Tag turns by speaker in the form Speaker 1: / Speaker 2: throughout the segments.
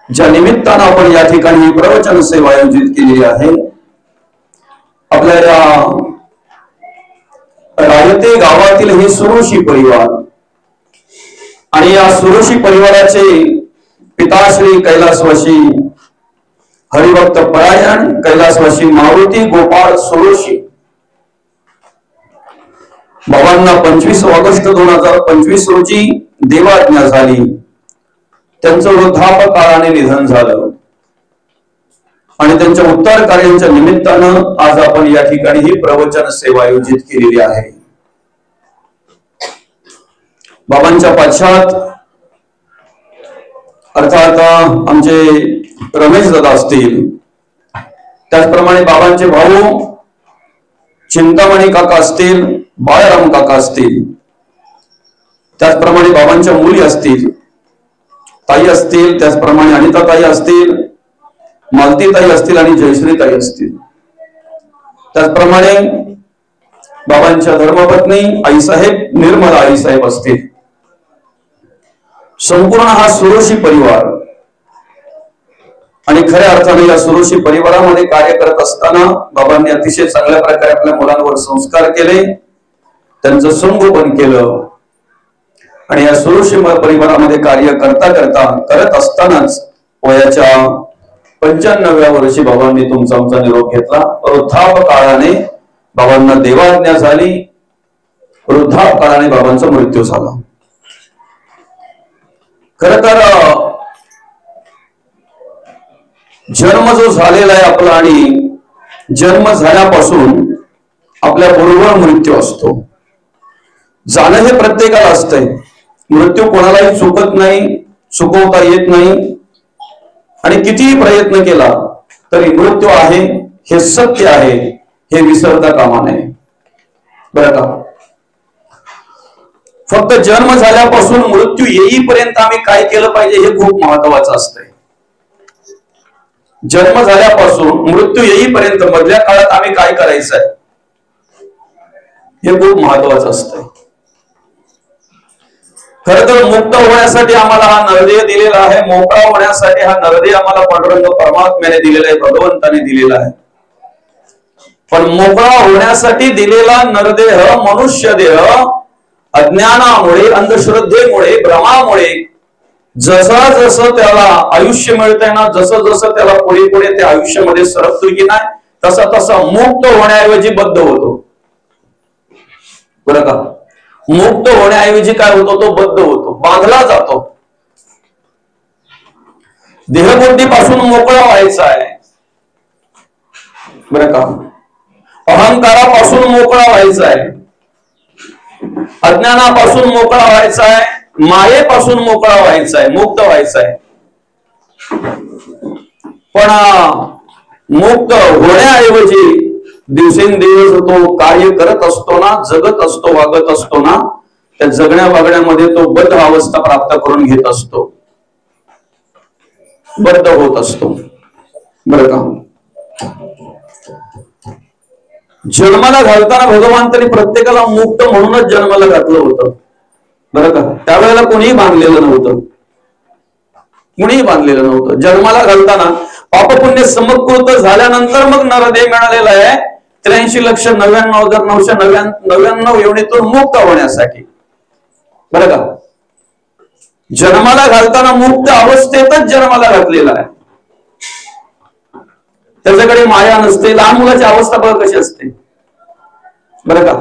Speaker 1: ज्या निमित्तानं आपण या ठिकाणी प्रवचन सेवा आयोजित केलेली आहे, आपल्या या रायते गावातील हे सुरोशी परिवार आणि या सुरोशी परिवाराचे पिताश्री कैलासवासी हरिभक्त परायण कैलासवासी मारुती गोपाळ सुरोशी बाबांना 25 ऑगस्ट 2025 रोजी देवाज्ञा झाली. त्यांचं वृद्धापकाळाने निधन झालं आणि त्यांच्या उत्तर कार्यांच्या निमित्तानं आज आपण या ठिकाणी ही प्रवचन सेवा आयोजित केलेली आहे. बाबांच्या पश्चात अर्थात आमचे रमेश दादा असतील, त्याचप्रमाणे बाबांचे भाऊ चिंतामणी काका असतील, बाळराम काका असतील, त्याचप्रमाणे बाबांच्या मुली असतील, ताई असतील, त्याचप्रमाणे अनिता ताई असतील, मालती ताई असतील आणि जयश्री ताई असतील, त्याचप्रमाणे बाबांच्या धर्मपत्नी आईसाहेब निर्मला आईसाहेब असतील. संपूर्ण हा सुरोशी परिवार आणि खऱ्या अर्थाने या सुरोशी परिवारामध्ये कार्य करत असताना बाबांनी अतिशय चांगल्या प्रकारे आपल्या मुलांवर संस्कार केले, त्यांचं संगोपन केलं आणि या सुरोशी परिवारामध्ये कार्य करत असतानाच वयाच्या 95व्या वर्षी बाबांनी तुमचा आमचा निरोप घेतला. वृद्धापकाळाने बाबांना देवाज्ञा झाली, वृद्धापकाळाने बाबांचा मृत्यू झाला. खर तर जन्म जो झालेला आहे आपला आणि जन्म झाल्यापासून आपल्या बरोबर मृत्यू असतो. जाणं हे प्रत्येकाला असतंय. मृत्यू कोणालाही चुकत नाही, चुकवता येत नाही आणि कितीही प्रयत्न केला तरी मृत्यू आहे हे सत्य आहे, हे विसरता कामा नये. बरं का? फक्त जन्म झाल्यापासून मृत्यू येईपर्यंत आम्ही काय केलं पाहिजे हे खूप महत्वाचं असतंय. जन्म झाल्यापासून मृत्यू येईपर्यंत मधल्या काळात आम्ही काय करायचंय हे खूप महत्वाचं असतंय. खरं तर मुक्त होण्यासाठी आम्हाला हा नरदेह दिलेला आहे, मोकळा होण्यासाठी हा नरदेह आम्हाला पांडुरंग परमात्म्याने दिलेला आहे, भगवंताने दिलेला आहे. पण मोकळा होण्यासाठी दिलेला नरदेह मनुष्य देह अज्ञानामुळे, अंधश्रद्धेमुळे, भ्रमामुळे जसं जसं त्याला आयुष्य मिळतंय ना, जसं जसं त्याला पुढे पुढे त्या आयुष्यामध्ये सरकतो की नाही, तसा तसा मुक्त होण्याऐवजी बद्ध होतो. बरं का? मुक्त होण्याऐवजी काय होतो? तो बद्ध होतो, बांधला जातो. देहबुद्धीपासून मोकळा व्हायचा आहे. बरं का? अहंकारापासून मोकळा व्हायचा आहे, अज्ञानापासून मोकळा व्हायचा आहे, मायेपासून मोकळा व्हायचा आहे, मुक्त व्हायचा आहे. पण मुक्त होण्याऐवजी दिवसेंदिवस तो कार्य करत असतो ना, जगत असतो, वागत असतो ना, त्या जगण्या वागण्यामध्ये तो बद्ध अवस्था प्राप्त करून घेत असतो, बद्ध होत असतो. बरं का? जन्माला घालताना भगवंतांनी प्रत्येकाला मुक्त म्हणूनच जन्माला घातलं होतं. बरं का? त्यावेळेला कोणीही बांधलेलं नव्हतं, कुणीही बांधलेलं नव्हतं. जन्माला घालताना पापपुण्य समकृत झाल्यानंतर मग नरदेह मिळालेला आहे 83,99,999 योनीतून मुक्त होण्यासाठी. बरं का? जन्माला घालताना मुक्त अवस्थेतच जन्माला घातलेला आहे. त्याच्याकडे माया नसते. लहान मुलाची अवस्था बघा कशी असते. बरं का?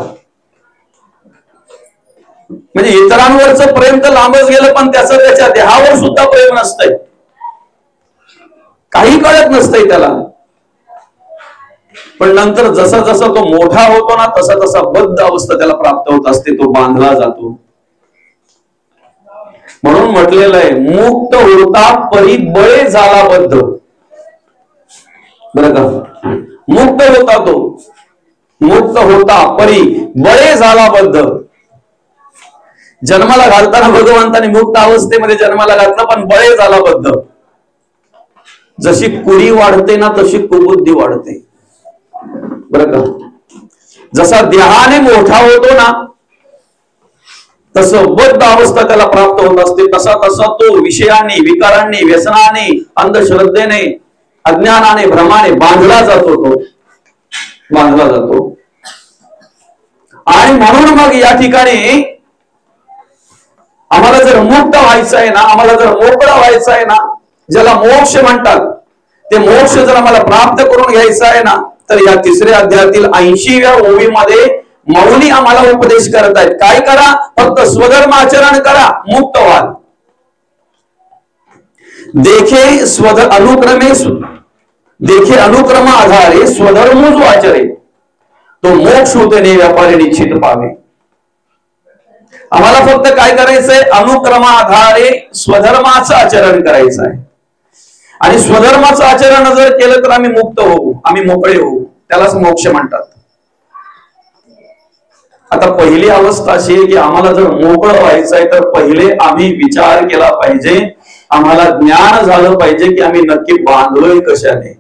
Speaker 1: म्हणजे इतरांवरचं प्रेम तर लांबच गेलं, पण त्याचं त्याच्या देहावर सुद्धा प्रेम नसतंय, काही कळत नसतंय त्याला. पण नंतर जसा जसा तो मोठा होतो ना, तसा तसा बद्ध अवस्था त्याला प्राप्त होत असते, तो बांधला जातो. म्हणून म्हटलेलं आहे, मुक्त होता परी बळे झाला बद्ध. बरं का? मुक्त होता तो, मुक्त होता परी बळे झाला बद्ध. जन्माला घालताना भगवंताने मुक्त अवस्थेमध्ये जन्माला घातलं, पण बळे झाला बद्ध. जशी कुरी वाढते ना, तशी कुबुद्धी वाढते. बरं का? जसा देहाने मोठा होतो ना, तसं बद्ध अवस्था त्याला प्राप्त होत असते. तसा तसा तो विषयांनी, विकारांनी, व्यसनाने, अंधश्रद्धेने, अज्ञानाने, भ्रमाने बांधला जातो. तो बांधला जातो. आणि म्हणून मग या ठिकाणी आम्हाला जर मुक्त व्हायचं आहे ना, आम्हाला जर मोकळं व्हायचं आहे ना, ज्याला मोक्ष म्हणतात, ते मोक्ष जर आम्हाला प्राप्त करून घ्यायचं आहे ना, तर या तिसऱ्या अध्यायातील 80व्या ओळीमध्ये मौनी आम्हाला उपदेश करत आहेत. काय करा? फक्त स्वधर्माचरण करा, मुक्त व्हाल. देखे अनुक्रम आधारे स्वधर्म जो आचरे तो मोक्ष होते व्यापारी निश्चित पावे. आम्हाला फक्त काय करायचंय? अनुक्रमाधारे स्वधर्माचं आचरण करायचं आहे. आणि स्वधर्माचं आचरण जर केलं तर आम्ही मुक्त होऊ, आम्ही मोकळे होऊ. त्यालाच मोक्ष म्हणतात. आता पहिली अवस्था अशी आहे की आम्हाला जर मोकळं व्हायचं आहे तर पहिले आम्ही विचार केला पाहिजे, आम्हाला ज्ञान झालं पाहिजे की आम्ही नक्की बांधलोय कशाने.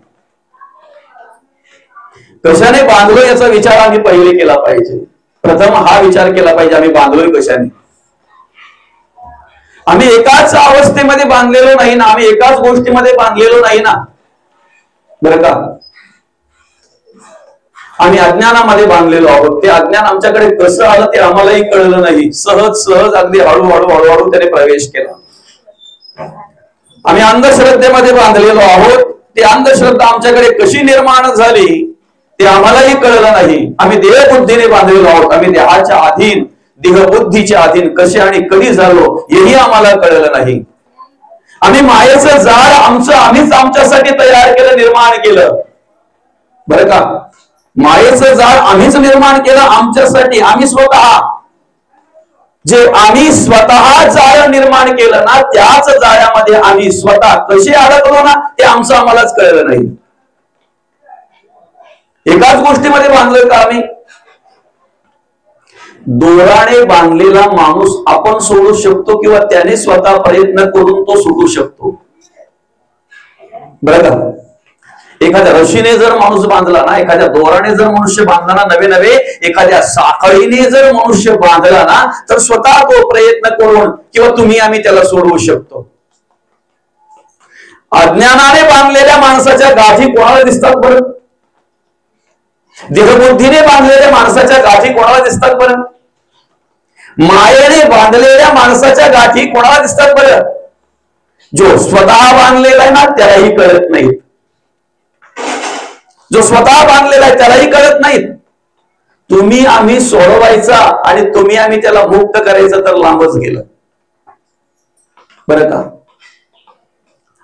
Speaker 1: कशाने बांधलोय याचा विचार आम्ही पहिले केला पाहिजे. प्रथम हा विचार केला पाहिजे आम्ही बांधलोय कशाने. आम्ही एकाच अवस्थेमध्ये बांधलेलो नाही ना, आम्ही एकाच गोष्टीमध्ये बांधलेलो नाही ना, बरं का. आम्ही अज्ञानामध्ये बांधलेलो आहोत. ते अज्ञान आमच्याकडे कसं आलं ते आम्हालाही कळलं नाही. सहज सहज अगदी हळूहळू त्याने प्रवेश केला. आम्ही अंधश्रद्धेमध्ये बांधलेलो आहोत. ती अंधश्रद्धा आमच्याकडे कशी निर्माण झाली ते आम्हालाही कळलं नाही. आम्ही देहबुद्धीने बांधलेलो आहोत. आम्ही देहाच्या अधीन, देहबुद्धीच्या अधीन कसे आणि कधी झालो हेही आम्हाला कळलं नाही. आम्ही मायेचं जाळ आम्हीच आमच्यासाठी तयार केलं, निर्माण केलं, बरं का. मायेचं जाळ आम्हीच निर्माण केलं आमच्यासाठी. आम्ही स्वतः जे आम्ही स्वतः जाळ निर्माण केलं ना, त्याच जाळ्यामध्ये आम्ही स्वतः कसे अडकलो ना ते आमचं आम्हालाच कळलं नाही. एकाच गोष्टीमध्ये बांधलोय का आम्ही? दोराने बांधलेला माणूस आपण सोडू शकतो किंवा त्याने स्वतः प्रयत्न करून तो सोडू शकतो, बरं का. एखाद्या रशीने जर माणूस बांधला ना, एखाद्या दोराने जर मनुष्य बांधला ना, नवे एखाद्या साखळीने जर मनुष्य बांधला ना, तर स्वतः तो प्रयत्न करून किंवा तुम्ही आम्ही त्याला सोडवू शकतो. अज्ञानाने बांधलेल्या माणसाच्या गाठी कोणाला दिसतात बरं? देहबुद्धीने बांधलेल्या माणसाच्या गाठी कोणाला दिसतात बरं? मायेने बांधलेल्या माणसाच्या गाठी कोणाला दिसतात बरं? जो स्वतः बांधलेला आहे ना त्यालाही कळत नाहीत. जो स्वतः बांधलेला आहे त्यालाही कळत नाहीत. तुम्ही आम्ही सोडवायचा आणि तुम्ही आम्ही त्याला मुक्त करायचं तर लांबच गेलं, बरं का.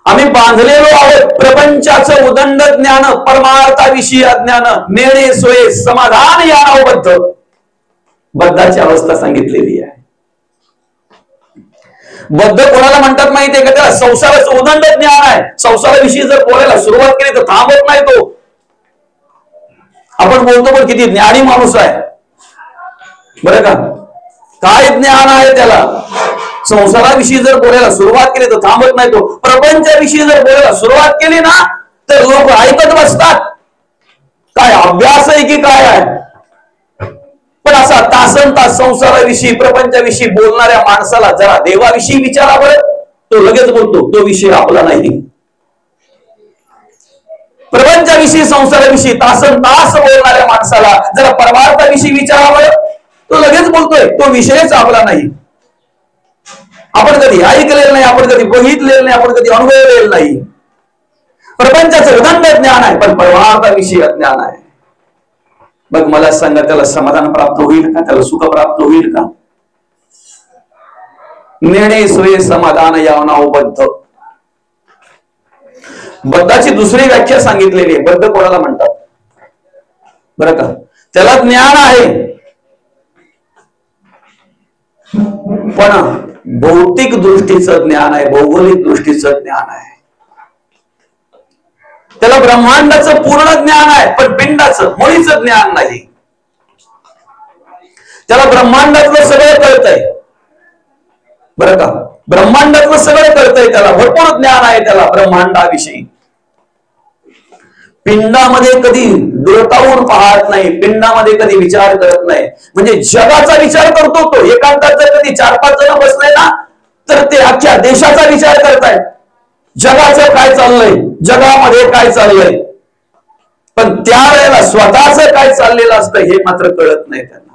Speaker 1: आम्ही बांधलेलो आहोत प्रपंचाचं उदंड ज्ञान, परमार्थाविषयी अज्ञान, नेणे सोये समाधान या नावबद्ध बद्धाची अवस्था सांगितलेली आहे. बद्ध कोणाला म्हणतात माहितीये का? त्याला संसाराचं उदंड ज्ञान आहे. संसाराविषयी जर बोलायला सुरुवात केली तर थांबत नाही तो. आपण बोलतो पण किती ज्ञानी माणूस आहे, बरं का. काय ज्ञान आहे त्याला. संसाराविषयी जर बोलायला सुरुवात केली तर थांबत नाही तो. प्रपंचाविषयी जर बोलायला सुरुवात केली ना तर लोक ऐकत बसतात. काय अभ्यास आहे की काय आहे. पण असा तासन तास संसाराविषयी, प्रपंचाविषयी बोलणाऱ्या माणसाला जरा देवाविषयी विचारावं, तो लगेच बोलतो तो विषय आपला नाही. प्रपंचाविषयी, संसाराविषयी तासन तास बोलणाऱ्या माणसाला जरा परमार्थाविषयी विचारावं, तो लगेच बोलतोय तो विषयच आपला नाही. आपण कधी ऐकलेलं नाही, आपण कधी बघितलेलं नाही, आपण कधी अनुभवलेलं नाही. प्रपंचाचं उदंड ज्ञान आहे पण परमार्थाविषयी अज्ञान आहे. मग मला सांगा त्याला समाधान प्राप्त होईल का? त्याला सुख प्राप्त होईल का? नेणे सोये समाधान यावनाव बद्ध. बद्धाची दुसरी व्याख्या सांगितलेली आहे. बद्ध कोणाला म्हणतात बरं का? त्याला ज्ञान आहे पण भौतिक दृष्टीचं ज्ञान आहे, भौगोलिक दृष्टीचं ज्ञान आहे. त्याला ब्रह्मांडाचं पूर्ण ज्ञान आहे पण पिंडाचं मुळीचं ज्ञान नाही. त्याला ब्रह्मांडातलं सगळं कळतंय, बरं का. ब्रह्मांडातलं सगळं कळतंय, त्याला भरपूर ज्ञान आहे त्याला ब्रह्मांडाविषयी. पिंडामध्ये कधी डोकावून पाहत नाही, पिंडामध्ये कधी विचार करत नाही. म्हणजे जगाचा विचार करतो तो. एकांतात जर कधी 4-5 जण बसले ना तर ते अख्ख्या देशाचा विचार करतायत. जगाचं काय चाललंय, जगामध्ये काय चाललंय, पण त्यावेळेला स्वतःच काय चाललेलं असतं हे मात्र कळत नाही त्यांना.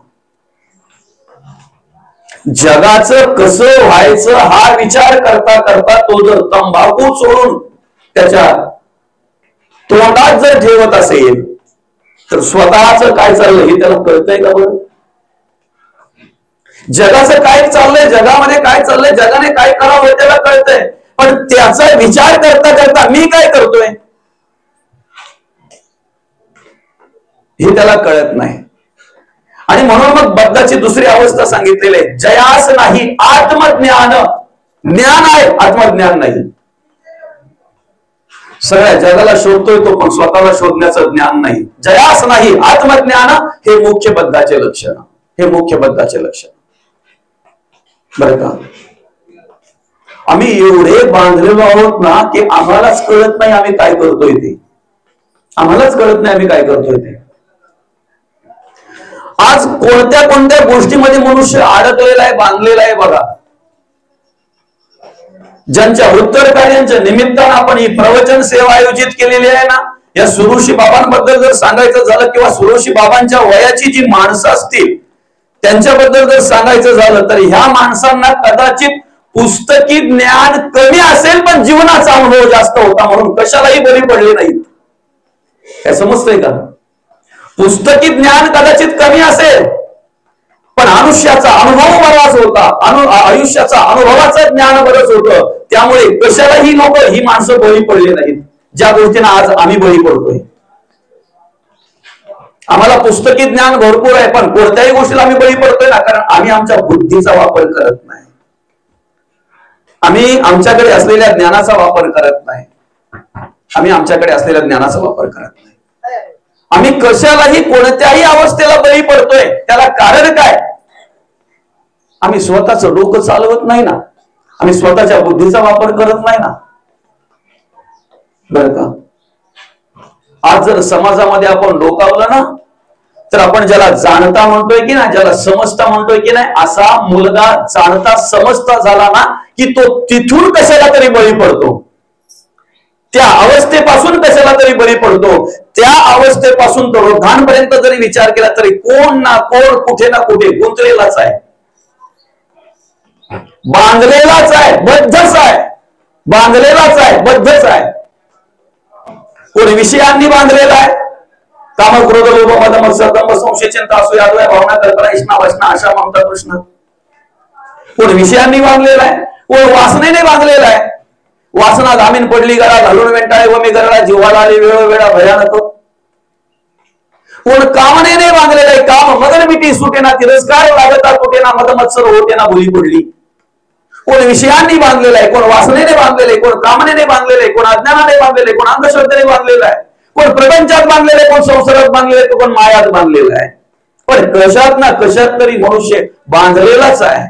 Speaker 1: जगाचं कसं व्हायचं हा विचार करता करता तो जर तंबाखू सोडून त्याच्या तोंडात जर ठेवत असेल तर स्वतःच काय चाललंय हे त्याला कळतंय का बरं? जगाचं काय चाललंय, जगामध्ये काय चाललंय, जगाने काय करावं त्याला कळतंय, पण त्याचा विचार करता करता मी काय करतोय हे त्याला कळत नाही. आणि म्हणून मग बद्धाची दुसरी अवस्था सांगितलेली आहे, जयास नाही आत्मज्ञान. ज्ञान आहे, आत्मज्ञान नाही. सगळ्या जगाला शोधतोय तो, पण स्वतःला शोधण्याचं ज्ञान नाही. जयास नाही आत्मज्ञान हे मुख्य बद्धाचे लक्षण, हे मुख्य बद्धाचे लक्षण. बरं का, आम्ही एवढे बांधलेलो आहोत ना की आम्हालाच कळत नाही आम्ही काय करतोय ते. आम्हालाच कळत नाही आम्ही काय करतोय ते. आज कोणत्या कोणत्या गोष्टीमध्ये मनुष्य अडकलेला आहे, बांधलेला आहे बघा. ज्यांच्या उत्तर कार्यांच्या निमित्तानं आपण ही प्रवचन सेवा आयोजित केलेली आहे ना, या सुरुशी बाबांबद्दल जर सांगायचं झालं किंवा सुरुशी बाबांच्या वयाची जी माणसं असतील त्यांच्याबद्दल जर सांगायचं झालं तर ह्या माणसांना कदाचित पुस्तकी ज्ञान कमी असेल पण जीवनाचा अनुभव जास्त होता, म्हणून कशालाही बळी पडले नाहीत. काय समजतंय का? पुस्तकी ज्ञान कदाचित कमी असेल पण आयुष्याचा अनुभव बराच होता, आयुष्याचा अनुभवाचं ज्ञान बरंच होतं. त्यामुळे कशालाही लोक ही माणसं बळी पडले नाहीत, ज्या गोष्टींना आज आम्ही बळी पडतोय. आम्हाला पुस्तकी ज्ञान भरपूर आहे पण कोणत्याही गोष्टीला आम्ही बळी पडतोय ना, कारण आम्ही आमच्या बुद्धीचा वापर करत नाही, आम्ही आमच्याकडे असलेल्या ज्ञानाचा वापर करत नाही, आम्ही आमच्याकडे असलेल्या ज्ञानाचा वापर करत नाही. आम्ही कशालाही कोणत्याही अवस्थेला बळी पडतोय, त्याला कारण काय? आम्ही स्वतःचं डोकं चालवत नाही ना, आम्ही स्वतःच्या बुद्धीचा वापर करत नाही ना. बरं का, आज जर समाजामध्ये आपण डोकावलं ना तर आपण ज्याला जाणता म्हणतोय की नाही, ज्याला समजता म्हणतोय की नाही, असा मुलगा जाणता समजता झाला ना की तो तिथून कशाला तरी बळी पडतो, त्या अवस्थेपासून कशाला तरी बळी पडतो. त्या अवस्थेपासून तो रोधांपर्यंत जरी विचार केला तरी कोण ना कोण कुठे ना कुठे गुंतलेलाच आहे, बांधलेलाच आहे, बद्धच आहे, बांधलेलाच आहे, बद्धच आहे. कोणी विषयांनी बांधलेला आहे, काम क्रोध लोभ मद मत्सर दंभ संशय चिंता असूया यादव भावना कल्पना इष्णा वासना आशा ममता तृष्णा. कोणी विषयांनी बांधलेला आहे, कोण वासनेने बांधलेला आहे. वासना धामीन पडली गळा घालून वेंटाळे व मी गरळा जीवाला आली वेळोवेळा भयानक. कोण कामनेने बांधलेला आहे, काम मदन मिटी सुटेना तिरस्कार लागता कुठेना मद मत्सर होतेना भुली पडली. कोण विषयांनी बांधलेला आहे, कोण वासनेने बांधलेले आहे, कोण कामनेने बांधलेले आहे, कोण अज्ञानाने बांधलेले आहे, कोण अंधश्रद्धेने बांधलेला आहे, कोण प्रपंचात बांधलेले आहे, कोण संसारात बांधलेले आहे, कोण मायात बांधलेला आहे. पण कशात ना कशात तरी मनुष्य बांधलेलाच आहे,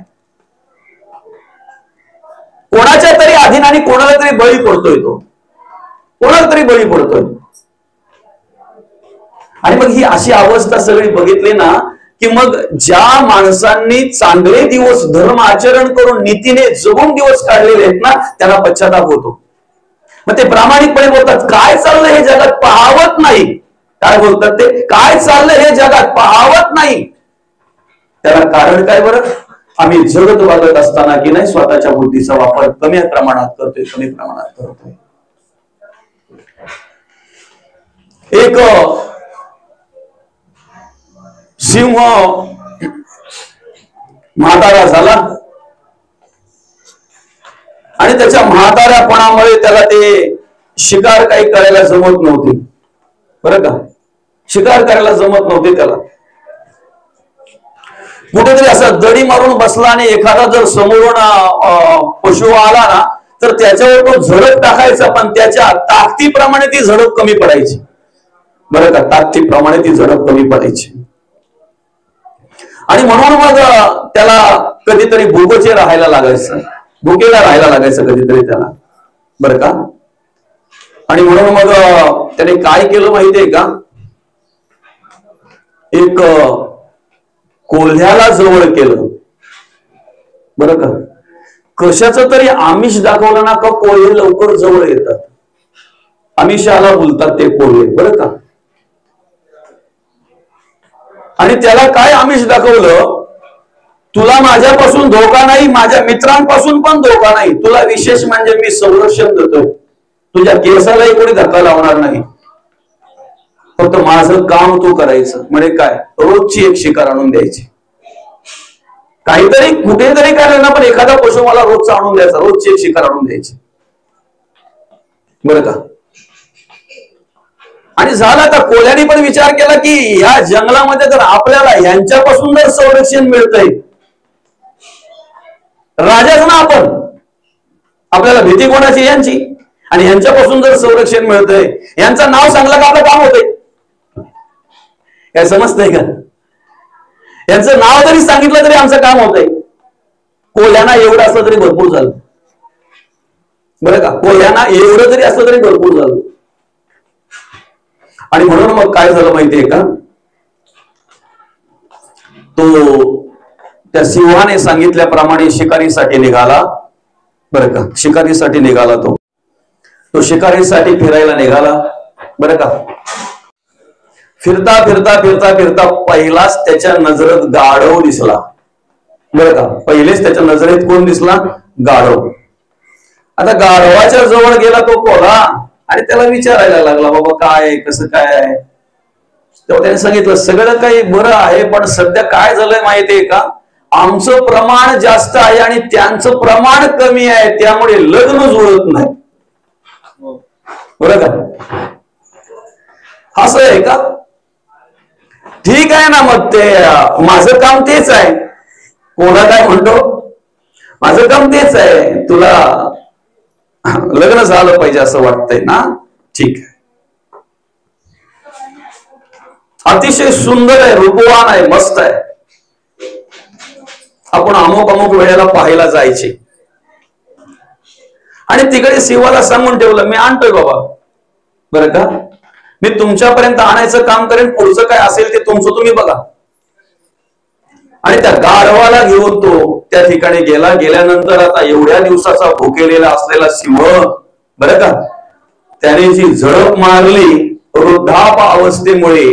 Speaker 1: कोणाच्या तरी अधीन आणि कोणाला तरी बळी पडतोय, तो कोणाला तरी बळी पडतोय. आणि मग ही अशी अवस्था सगळी बघितली ना की मग ज्या माणसांनी चांगले दिवस धर्म आचरण करून नीतीने जगून दिवस काढलेले आहेत ना त्यांना पश्चाताप होतो. मग ते प्रामाणिकपणे बोलतात, काय चाललंय हे जगात पाहावत नाही. काय बोलतात ते, काय चाललंय हे जगात पाहावत नाही. त्याला कारण काय बरं? आम्ही जगत वागत असताना की नाही स्वतःच्या बुद्धीचा वापर कमी प्रमाणात करतोय, कमी प्रमाणात करतोय. एक सिंह म्हातारा झाला आणि त्याच्या म्हाताऱ्यापणामुळे त्याला ते शिकार काही करायला जमत नव्हती. बरं का, शिकार करायला जमत नव्हते त्याला. कुठेतरी असं दडी मारून बसला आणि एखादा जर समोरून पशु आला ना तर त्याच्यावर तो झडप टाकायचा, पण त्याच्या ताकदीप्रमाणे ती झडप कमी पडायची. बरं का, ताकदीप्रमाणे ती झडप कमी पडायची. आणि म्हणून मग त्याला कधीतरी भुकेचे राहायला लागायचं, भुकेला राहायला लागायचं कधीतरी त्याला. बरं का, आणि म्हणून मग त्याने काय केलं माहितीये का, एक कोल्ह्याला जवळ केलं बरं का. कशाचं तरी आमिष दाखवलं ना का कोल्हे लवकर जवळ येतात. आमिषाला बोलतात ते कोल्हे बरं का. आणि त्याला काय आमिष दाखवलं, तुला माझ्यापासून धोका नाही, माझ्या मित्रांपासून पण धोका नाही, तुला विशेष म्हणजे मी संरक्षण देतोय, तुझ्या केसालाही कोणी धक्का लावणार नाही, फक्त माझं काम तू करायचं. म्हणजे काय, रोजची एक शिकार आणून द्यायची. काहीतरी कुठेतरी काय ना, पण एखादा पशु मला रोजचा आणून द्यायचा, रोजची एक शिकार आणून द्यायची बरं का. आणि झाला तर कोल्ह्याने पण विचार केला की या जंगलामध्ये जर आपल्याला यांच्यापासून जर संरक्षण मिळतंय, राजाच ना आपण, आपल्याला भीती कोणाची, यांची, आणि यांच्यापासून जर संरक्षण मिळतंय, यांचं नाव सांगलं का आपलं काम होतंय. काय समजतंय का, यांचं नाव जरी सांगितलं तरी आमचं काम होतंय. कोल्ह्यांना एवढं असलं तरी भरपूर झालं बरं का, कोल्ह्यांना एवढं जरी असलं तरी भरपूर झालं. आणि म्हणून मग काय झालं माहितीये का, तो त्या सिंहाने सांगितल्याप्रमाणे शिकारीसाठी निघाला बरं का. शिकारीसाठी निघाला तो शिकारीसाठी फिरायला निघाला बरं का. फिरता फिरता फिरता फिरता पहिलाच त्याच्या नजरेत गाढव दिसला बरं का. पहिलेच त्याच्या नजरेत कोण दिसला, गाढव. आता गाढवाच्या जवळ गेला तो कोल्हा आणि त्याला विचारायला लागला, बाबा काय कसं काय आहे. तेव्हा त्याने सांगितलं, सगळं काही बरं आहे, पण सध्या काय झालंय माहितीये का, आमचं प्रमाण जास्त आहे आणि त्यांचं प्रमाण कमी आहे, त्यामुळे लग्न जुळत नाही बरं का. असं आहे का, ठीक आहे ना, मग ते माझं काम तेच आहे. कोणा काय म्हणतो, माझं काम तेच आहे, तुला लग्न झालं पाहिजे असं वाटतंय ना, ठीक आहे. अतिशय सुंदर आहे, रूपवान आहे, मस्त आहे, आपण अमुक अमुक वेळेला पाहायला जायचे. आणि तिकडे शिवाला सांगून ठेवलं, मी आणतोय बाबा बरं का, मी तुमच्यापर्यंत आणायचं काम करेन, पुढचं काय असेल ते तुमचं तुम्ही बघा. आणि त्या गाढवाला घेऊन तो त्या ठिकाणी गेला. गेल्यानंतर आता एवढ्या दिवसाचा भुकेलेला असलेला सिंह बरं का, त्याने जी झडप मारली वृद्धाप अवस्थेमुळे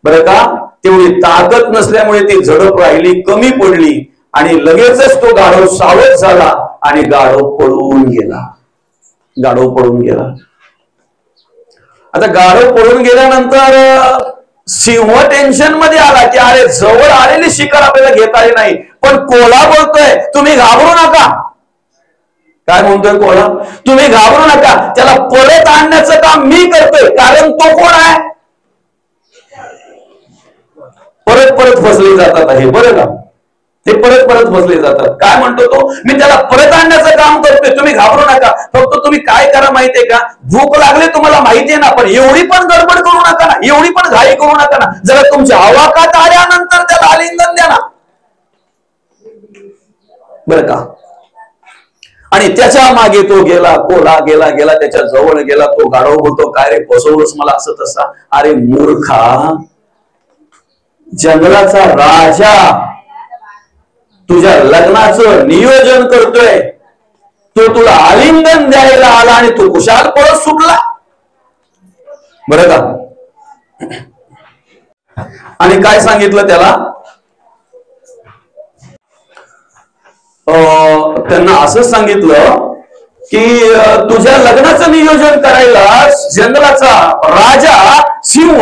Speaker 1: बरं का, तेवढी ताकद नसल्यामुळे ती झडप राहिली, कमी पडली आणि लगेचच तो गाढव सावध झाला आणि गाढव पळून गेला. गाढव पळून गेला. आता गाढव पळून गेल्यानंतर सिंह टेन्शन मध्ये आला की अरे जवळ आलेली शिकार आपल्याला घेता आली नाही. पण कोल्हा बोलतोय, तुम्ही घाबरू नका. काय म्हणतोय कोल्हा, तुम्ही घाबरू नका, त्याला परत आणण्याचं काम मी करतोय. कारण तो कोण आहे, परत परत फसले जातात हे बरं का, ते परत परत फसले जातात. काय म्हणतो तो, मी त्याला परत आणण्याचं काम करतोय, तुम्ही घाबरू नका. फक्त तुम्ही काय करा माहितीये का, भूक लागली तुम्हाला माहितीये ना, पण एवढी पण गडबड करू नका ना, एवढी पण घाई करू नका ना. जरा तुमच्या आवाकात आल्यानंतर त्याला आलिंगन द्या ना बरं का. आणि त्याच्या मागे तो गेला, कोल्हा गेला गेला त्याच्या जवळ गेला. तो गाढव बोलतो, काय रे फसवलंस मला असं तसा. अरे मूर्खा, जंगलाचा राजा तुझ्या लग्नाचं नियोजन करतोय, तो तुला आलिंगन द्यायला आला आणि तू कुशाल पळत सुटला बरं का. आणि काय सांगितलं त्याला, त्यांना असं सांगितलं की तुझ्या लग्नाचं नियोजन करायला जंगलाचा राजा सिंह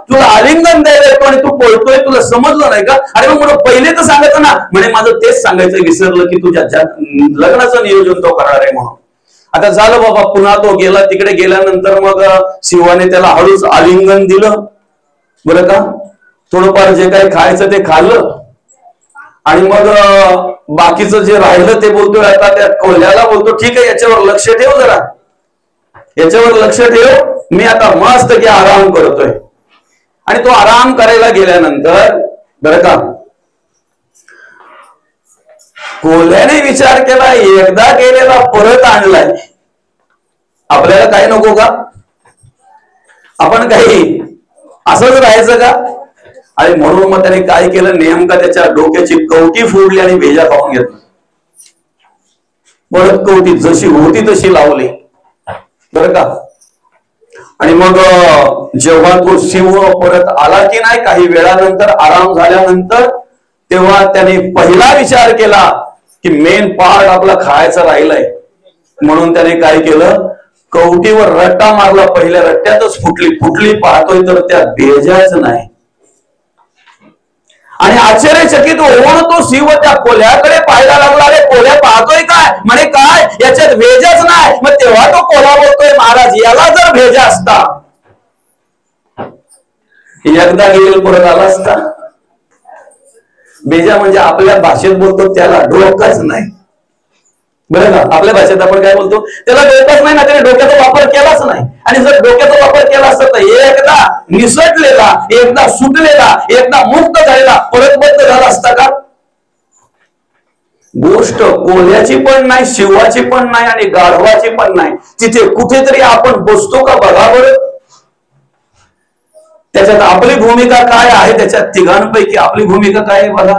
Speaker 1: तुला आलिंगन द्यायला येतो आणि तू पळतोय, तुला समजलं नाही का. अरे मग मला पहिले तर सांगायचं ना. म्हणे माझं तेच सांगायचं विसरलं की तुझ्या लग्नाचं नियोजन तो करणार आहे म्हणून. आता झालं बाबा, पुन्हा तो गेला. तिकडे गेल्यानंतर मग सिंहाने त्याला हळूच आलिंगन दिलं बरं का. थोडंफार जे काही खायचं ते खाल्लं आणि मग बाकीचं जे राहिलं ते बोलतोय आता त्या कोल्ह्याला बोलतो, ठीक आहे याच्यावर लक्ष ठेव, जरा याच्यावर लक्ष ठेव, मी आता मस्त की आराम करतोय. आणि तो आराम करायला गेल्यानंतर बरं का, कोल्ह्याने विचार केला, एकदा गेलेला परत आणलाय, आपल्याला काय नको का. आपण काही असंच राहायचं का? आणि म्हणून मग त्याने काय केलं, नेमका त्याच्या डोक्याची कवटी फोडली आणि भेजा खाऊन घेतला. परत कवटी जशी होती तशी लावली बरं का. आणि मग जेव्हा तो सिंह परत आला की नाही काही वेळानंतर, आराम झाल्यानंतर, तेव्हा त्याने पहिला विचार केला की मेन पार्ट आपला खायचा राहिलाय. म्हणून त्याने काय केलं, कवटीवर रट्टा मारला. पहिल्या रट्ट्यातच फुटली पाहतोय तर त्यात भेजाच नाही. आणि आश्चर्यचकित होऊन तो सिंह त्या कोल्ह्याकडे पाहायला लागला. अरे कोल्ह्या पाहतोय काय? म्हणे काय याच्यात भेजच नाही. मग तेव्हा तो कोल्हा बोलतोय, महाराज याला जर भेजा असता, एकदा गेलेल परत आला असता. भेजा म्हणजे आपल्या भाषेत बोलतो त्याला डोकाच नाही बरं का. आपल्या भाषेत आपण काय बोलतो, त्याला डोकाच नाही ना, त्याने डोक्याचा वापर केलाच नाही. आणि जर डोक्याचा वापर केला असता तर एकदा निसटलेला, एकदा सुटलेला, एकदा मुक्त झालेला परत बद्ध झाला असता का? गोष्ट कोल्ह्याची पण नाही, शिवाची पण नाही आणि गाढवाची पण नाही. तिथे कुठेतरी आपण बसतो का बघा बरं. त्याच्यात आपली भूमिका काय आहे, त्याच्यात तिघांपैकी आपली भूमिका काय आहे बघा.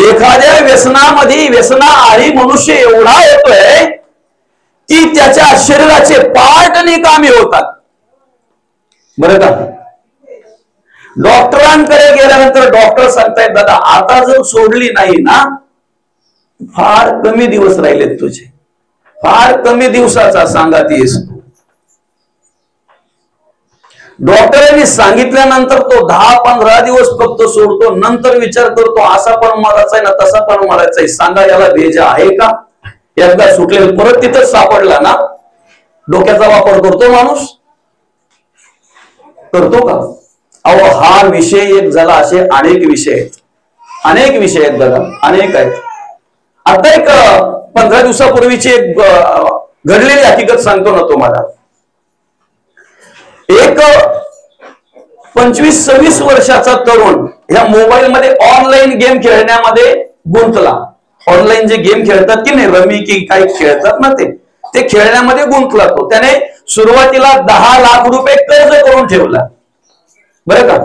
Speaker 1: एखाद्या व्यसनामध्ये व्यसनाआरी मनुष्य एवढा होतोय की त्याच्या शरीराचे पार्ट निकामी होतात बरं का. डॉक्टरांकडे गेल्यानंतर डॉक्टर सांगतायत, दादा आता जर सोडली नाही ना, फार कमी दिवस राहिलेत तुझे, फार कमी दिवसाचा सांगात येस तू. डॉक्टरांनी सांगितल्यानंतर तो 10-15 दिवस फक्त सोडतो. नंतर विचार करतो, असा पण मरायचा आहे ना, तसा पण मरायचा आहे, सांगा याला भेजा आहे का? एकदा सुटलेलं परत तिथंच सापडला ना. डोक्याचा वापर करतो माणूस, करतो का? अहो हा विषय एक झाला, असे अनेक विषय आहेत, अनेक विषय आहेत दादा, अनेक आहेत. आता एक 15 दिवसापूर्वीची एक घडलेली हकीकत सांगतो ना तुम्हाला. एक 25-26 वर्षाचा तरुण ह्या मोबाईल मध्ये ऑनलाईन गेम खेळण्यामध्ये गुंतला. ऑनलाईन जे गेम खेळतात की नाही, रमी की काही खेळतात ना, ते खेळण्यामध्ये गुंतला. तो त्याने सुरुवातीला 10 लाख रुपये कर्ज करून ठेवला बरं का.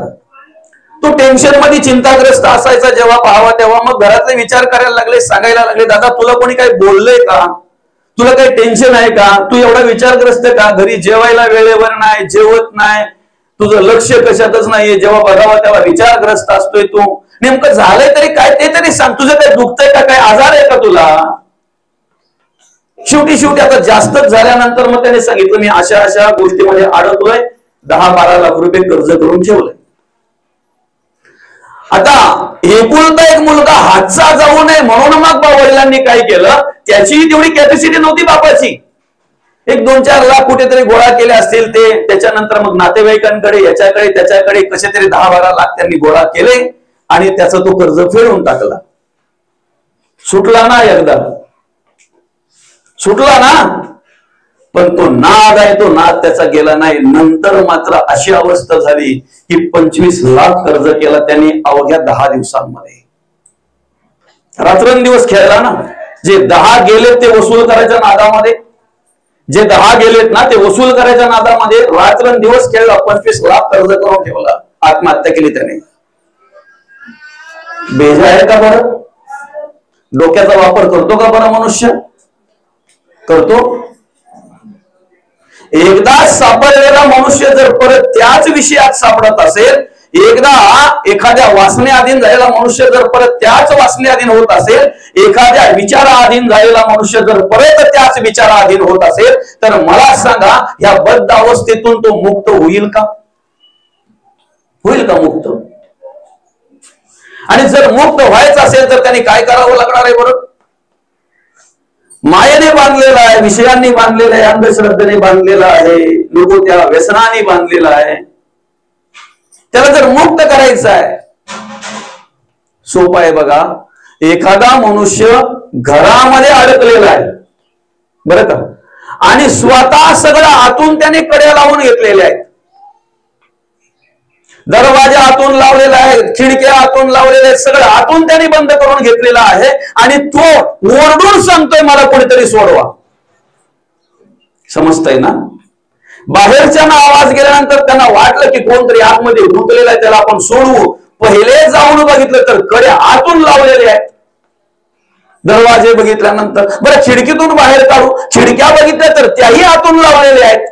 Speaker 1: तो टेन्शन मध्ये चिंताग्रस्त असायचा जेव्हा पाहावा तेव्हा. मग घरातले विचार करायला लागले, सांगायला लागले, दादा तुला कोणी काही बोललंय का? तुला काही टेन्शन आहे का? तू एवढा विचारग्रस्त का? घरी जेवायला वेळेवर नाही, जेवत नाही, तुझं लक्ष कशातच नाहीये. जेव्हा बघावा तेव्हा विचारग्रस्त असतोय तू. नेमकं झालंय तरी काय ते तरी सांग. तुझं काही दुखतंय का? काय आजार आहे का तुला? शेवटी आता जास्तच झाल्यानंतर मग त्याने सांगितलं, मी अशा गोष्टीमध्ये अडकलोय, 10-12 लाख रुपये कर्ज करून ठेवलंय. आता एकुलता एक मुलगा हातचा जाऊ नये म्हणून मग वडिलांनी काय केलं, त्याची तेवढी कॅपॅसिटी नव्हती बापाची. एक 2-4 लाख कुठेतरी गोळा केले असतील ते. त्याच्यानंतर मग नातेवाईकांकडे, याच्याकडे त्याच्याकडे कसे तरी 10-12 लाख त्यांनी गोळा केले आणि त्याचा तो कर्ज फेडून टाकला. सुटला ना, एकदा सुटला ना. पण तो नाद आहे, तो नाद त्याचा गेला नाही. नंतर मात्र अशी अवस्था झाली की 25 लाख कर्ज केला त्यांनी अवघ्या 10 दिवसांमध्ये. रात्रंदिवस खेळला ना. जे 10 गेलेत ते वसूल करायच्या नादामध्ये, जे 10 गेलेत ना ते वसूल करायच्या नादामध्ये रात्रंदिवस खेळला. 25 लाख कर्ज करून ठेवला, आत्महत्या केली त्याने. बेजा आहे का बरं? डोक्याचा वापर करतो का बरं मनुष्य? करतो. एकदा सापडलेला मनुष्य जर परत त्याच विषयात सापडत असेल, एकदा एखाद्या वासनेअधीन झालेला मनुष्य जर परत त्याच वासनेअधीन होत असेल, एखाद्या विचाराधीन झालेला मनुष्य जर परत त्याच विचाराधीन होत असेल, तर मला सांगा या बद्ध अवस्थेतून तो मुक्त होईल का? होईल का मुक्त? आणि जर मुक्त व्हायचं असेल तर त्यांनी काय करावं लागणार आहे बरं? मायेने बांधलेला आहे, विषयांनी बांधलेला आहे, अंधश्रद्धेने बांधलेला आहे, नको त्या व्यसनाने बांधलेला आहे. त्याला जर मुक्त करायचं आहे, सोपं आहे बघा. एखादा मनुष्य घरामध्ये अडकलेला आहे बरं का, आणि स्वतः सगळं आतून त्याने कड्या लावून घेतलेल्या आहेत. दरवाजा आतून लावलेला आहे, खिडक्या आतून लावलेल्या आहेत, सगळं आतून त्यांनी बंद करून घेतलेला आहे. आणि तो ओरडून सांगतोय मला कोणीतरी सोडवा. समजतंय ना? बाहेरच्याना आवाज गेल्यानंतर त्यांना वाटलं की कोणतरी आतमध्ये गुंतलेला आहे, त्याला आपण सोडवू. पहिले जाऊन बघितलं तर कड्या आतून लावलेले आहेत. दरवाजे बघितल्यानंतर बरं खिडकीतून बाहेर काढू, खिडक्या बघितल्या तर त्याही आतून लावलेले आहेत.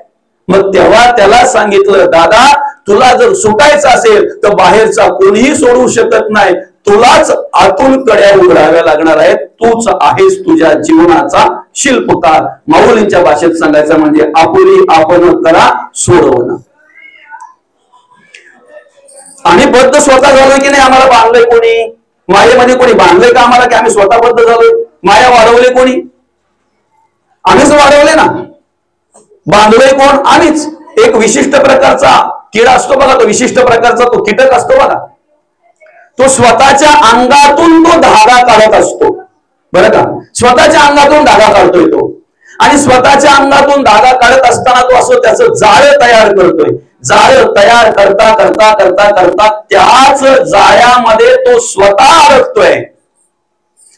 Speaker 1: मग तेव्हा त्याला सांगितलं, दादा तुला जर सुटायचं असेल तर बाहेरचा कोणीही सोडू शकत नाही, तुलाच आतून कड्या उघडाव्या लागणार आहेत, तूच आहेस तुझ्या जीवनाचा शिल्पकार. माऊलींच्या भाषेत सांगायचं म्हणजे आपुली आपण करा सोडवणं. आम्ही बद्ध स्वतः झालोय की नाही? आम्हाला बांधलंय कोणी? मायेमध्ये कोणी बांधलंय का आम्हाला की आम्ही स्वतः बद्ध झालोय? माया वाढवले कोणी? आम्हीच वाढवले ना. बांधलोय कोण? आम्हीच. एक विशिष्ट प्रकारचा किडा असतो बघा, तो विशिष्ट प्रकारचा तो कीटक असतो बघा, तो स्वतःच्या अंगातून तो धागा काढत असतो. बरं का? स्वतःच्या अंगातून धागा काढतोय तो, आणि स्वतःच्या अंगातून धागा काढत असताना तो असं त्याचं जाळं तयार करतोय. जाळं तयार करता करता करता करता त्याच जाळ्यामध्ये तो स्वतः अडकतोय,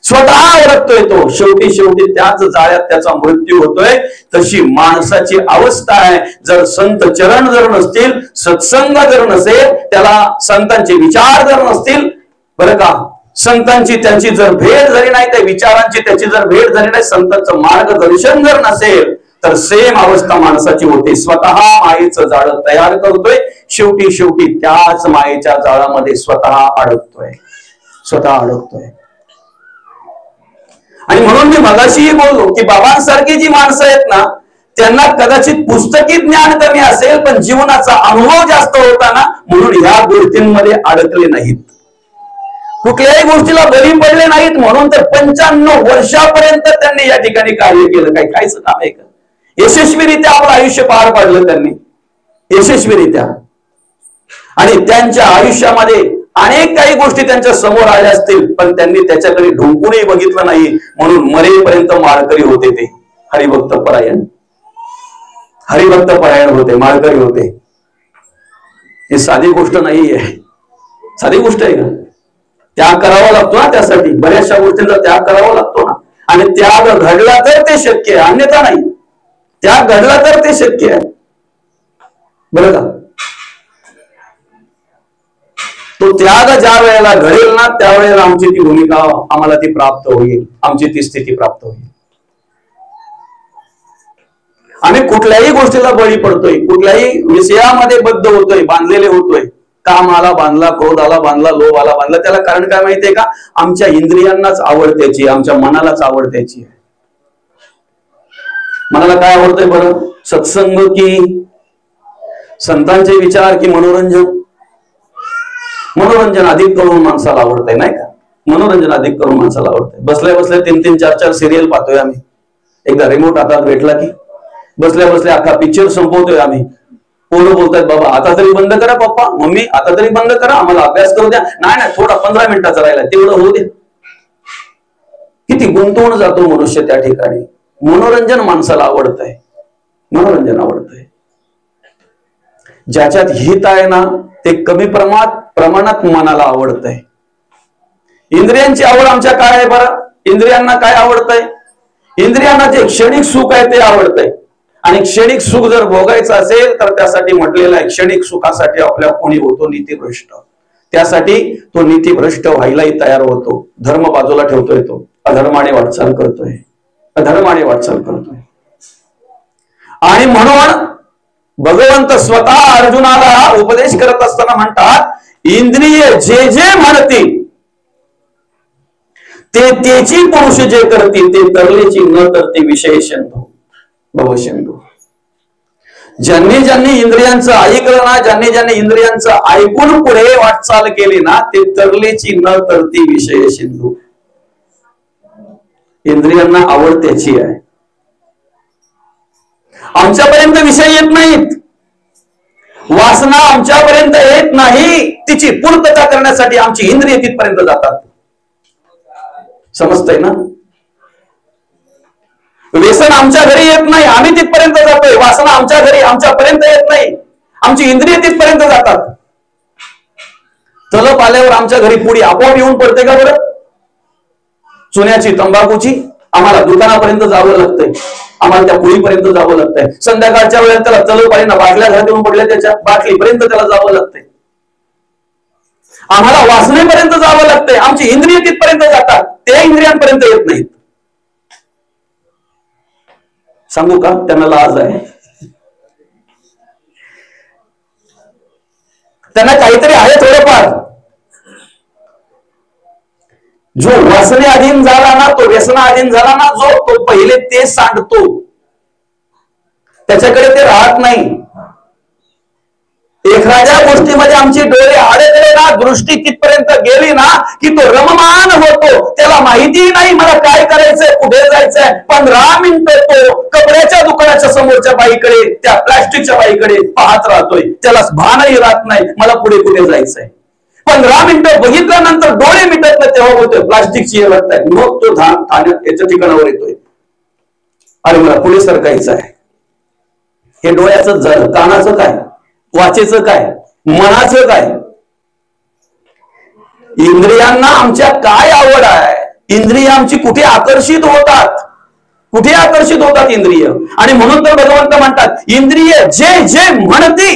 Speaker 1: स्वतः अडकतोय तो. शेवटी शेवटी त्याच जाळ्यात त्याचा मृत्यू होतोय. तशी माणसाची अवस्था आहे. जर संत चरण जर नसतील, सत्संग जर नसेल, त्याला संतांचे विचार जर नसतील, बरं का, संतांची त्यांची जर भेट झाली नाही, त्या विचारांची त्याची जर भेट झाली नाही, संतांचं मार्गदर्शन जर नसेल, तर सेम अवस्था माणसाची होते. स्वतः मायेचं जाळं तयार करतोय, शेवटी शेवटी त्याच मायेच्या जाळामध्ये स्वतः अडकतोय, स्वतः अडकतोय. आणि म्हणून मी मगाशीही बोललो की बाबांसारखी जी माणसं आहेत ना, त्यांना कदाचित पुस्तकी ज्ञान कमी असेल, पण जीवनाचा अनुभव जास्त होता ना, म्हणून ह्या गोष्टींमध्ये अडकले नाहीत, कुठल्याही गोष्टीला बळी पडले नाहीत. म्हणून तर 95 वर्षापर्यंत त्यांनी या ठिकाणी कार्य केलं. काही खायचं काम आहे का? यशस्वीरित्या आपलं आयुष्य पार पाडलं त्यांनी, यशस्वीरित्या. आणि त्यांच्या आयुष्यामध्ये अनेक काही गोष्टी त्यांच्या समोर आल्या असतील, पण त्यांनी त्याच्याकडे ढोंकूनही बघितलं नाही. म्हणून मरेपर्यंत माळकरी होते ते, हरिभक्त परायण, हरिभक्त परायण होते, माळकरी होते. ही साधी गोष्ट नाहीये, साधी गोष्ट आहे का? त्याग करावा लागतो ना, त्यासाठी बऱ्याचशा गोष्टींचा त्याग करावा लागतो ना. आणि त्याग घडला तर ते शक्य आहे, अन्यथा नाही. त्याग घडला तर ते शक्य आहे, बरं का? तो त्याग ज्या वेळेला घडेल ना, त्यावेळेला आमची ती भूमिका आम्हाला ती प्राप्त होईल, आमची ती स्थिती प्राप्त होईल. आम्ही कुठल्याही गोष्टीला बळी पडतोय, कुठल्याही विषयामध्ये बद्ध होतोय, बांधलेले होतोय. कामाला बांधला, क्रोधाला बांधला, लोभाला बांधला. त्याला कारण काय माहितीये का? आमच्या इंद्रियांनाच आवड त्याची, आमच्या मनालाच आवड त्याची आहे. मनाला काय आवडतंय बरं? सत्संग की संतांचे विचार की मनोरंजन? मनोरंजन अधिक करून माणसाला आवडतंय, नाही का? मनोरंजन अधिक करून माणसाला आवडतंय. बसल्या बसल्या 3-3, 4-4 सिरियल पाहतोय आम्ही. एकदा रिमोट हातात भेटला की बसल्या बसल्या अख्खा पिक्चर संपवतोय आम्ही. पोरं बोलतायत, बाबा आता तरी बंद करा, पप्पा मम्मी आता तरी बंद करा, आम्हाला अभ्यास करू द्या. नाही नाही, थोडा 15 मिनिटाचा राहिला, तेवढं होऊ दे. किती गुंतवून जातो मनुष्य त्या ठिकाणी. मनोरंजन माणसाला आवडतंय, मनोरंजन आवडतंय. ज्याच्यात हित आहे ना, ते कमी प्रमाणात मनाला आवडतंय. इंद्रियांची आवड आमच्या काय आहे बरं? इंद्रियांना काय आवडतंय? इंद्रियांना जे क्षणिक सुख आहे ते आवडतंय. आणि क्षणिक सुख जर भोगायचं असेल तर त्यासाठी म्हटलेलं आहे, क्षणिक सुखासाठी आपल्या कोणी होतो नीतिभ्रष्ट. त्यासाठी तो नीतिभ्रष्ट व्हायलाही तयार होतो. धर्म बाजूला ठेवतोय, तो अधर्माने वाटचाल करतोय, अधर्माने वाटचाल करतोय. आणि म्हणून भगवंत स्वतः अर्जुनाला उपदेश करत असताना म्हणतात, इंद्रिय जे जे म्हणतील ते त्याची पुरुष जे करतील, ते तरलेची न तरते विषय शंधू भवशंधू. ज्यांनी ज्यांनी इंद्रियांचं ऐकलं ना, ज्यांनी ज्यांनी इंद्रियांचं ऐकून पुढे वाटचाल केली ना, ते तरलेची न तरती विषय सिंधू. इंद्रियांना आवड त्याची आहे. आमच्यापर्यंत विषय येत नाहीत, वासना आमच्यापर्यंत येत नाही, तिची पूर्तता करण्यासाठी आमची इंद्रिय तिथपर्यंत जातात. समजतंय ना? व्यसन आमच्या घरी येत नाही, आम्ही तिथपर्यंत जातोय. वासना आमच्या घरी आमच्यापर्यंत येत नाही, आमची इंद्रिय तिथपर्यंत जातात. तलप आल्यावर आमच्या घरी पुढे आपोआप येऊन पडते का बरं? चुन्याची, तंबाखूची, आम्हाला दुकानापर्यंत जावं लागतंय, आम्हाला त्या पुळीपर्यंत जावं लागतंय, संध्याकाळच्या वेळेला त्याला चलो पाहिजे ना, बाटल्या घरात येऊन पडल्या त्याच्या बाटलीपर्यंत त्याला जावं लागतंय, आम्हाला वासनेपर्यंत जावं लागतंय, आमची इंद्रिय तिथपर्यंत जातात, ते इंद्रियांपर्यंत येत नाहीत. सांगू का, त्यांना लाज आहे, त्यांना काहीतरी आहे थोडंफार. जो वासने अधीन झाला ना, तो व्यसना अधीन झाला ना, जो तो पहिले ते सांडतो, त्याच्याकडे ते राहत नाही. एखाद्या गोष्टीमध्ये आमची डोळे अडकले ना, दृष्टी तिथपर्यंत गेली ना, की तो रममान होतो, त्याला माहिती नाही मला काय करायचंय, कुठे जायचंय. 15 मिनिटं तो कपड्याच्या दुकानाच्या समोरच्या बाईकडे, त्या प्लास्टिकच्या बाईकडे पाहत राहतोय, त्याला भानही राहत नाही मला पुढे कुठे जायचंय. 15 मिनिटं बघितल्यानंतर डोळे मिटत नाही, तेव्हा बोलतोय प्लास्टिकची वाटतंय, मग तो ठाण्यात याच्या ठिकाणावर येतोय, अरे मला पुढे सरकायचं आहे. हे डोळ्याचं जड, कानाचं काय, वाचेचं काय, मनाचं काय. इंद्रियांना आमच्या काय आवड आहे, इंद्रिय आमची कुठे आकर्षित होतात, कुठे आकर्षित होतात इंद्रिय. आणि म्हणून तर भगवंत म्हणतात, इंद्रिय जे जे म्हणते,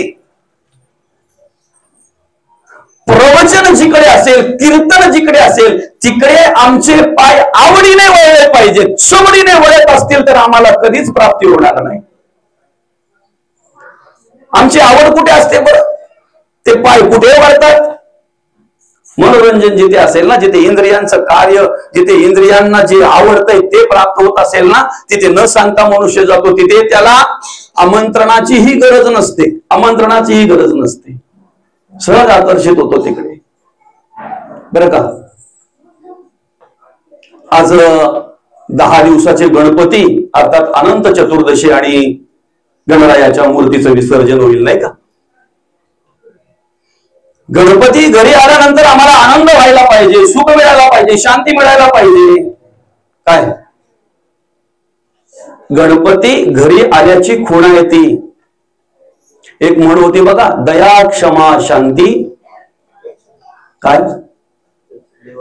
Speaker 1: प्रवचन जिकडे असेल, कीर्तन जिकडे असेल, तिकडे आमचे पाय आवडीने वळले पाहिजेत. सवडीने वळत असतील तर आम्हाला कधीच प्राप्ती होणार नाही. आमची आवड कुठे असते बरं, ते पाय कुठे वळतात. मनोरंजन जिथे असेल ना, जिथे इंद्रियांचं कार्य, जिथे इंद्रियांना जे आवडतंय ते प्राप्त होत असेल ना, तिथे न सांगता मनुष्य जातो. तिथे त्याला आमंत्रणाचीही गरज नसते, आमंत्रणाचीही गरज नसते, सहज आकर्षित होतो तिकडे, बरं का. आज 10 दिवसाचे गणपती अर्थात अनंत चतुर्दशी आणि गणरायाच्या मूर्तीचं विसर्जन होईल, नाही का. गणपती घरी आल्यानंतर आम्हाला आनंद व्हायला पाहिजे, सुख मिळायला पाहिजे, शांती मिळायला पाहिजे. काय, गणपती घरी आल्याची खुणा येते. एक म्हण होती बघा, दया क्षमा शांती, काय,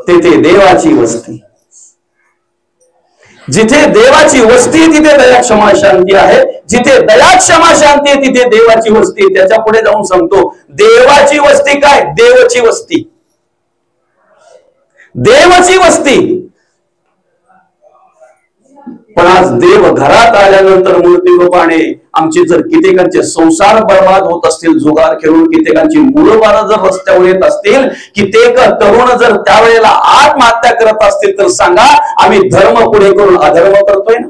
Speaker 1: तेथे देवाची वस्ती. जिथे देवाची वस्ती तिथे दया क्षमा शांती आहे, जिथे दया क्षमा शांती तिथे देवाची वस्ती. त्याच्या पुढे जाऊन सांगतो, देवाची वस्ती काय, देवची वस्ती, देवची वस्ती. पण आज देव घरात आल्यानंतर मूर्ती रूपाने आमची जर कित्येकांचे संसार बर्बाद होत असतील, जुगार खेळून कित्येकांची मुलं बाळ जर रस्त्यावर येत असतील, कित्येक तरुण जर त्यावेळेला आत्महत्या करत असतील, तर सांगा आम्ही धर्म पुढे करून अधर्म करतोय ना,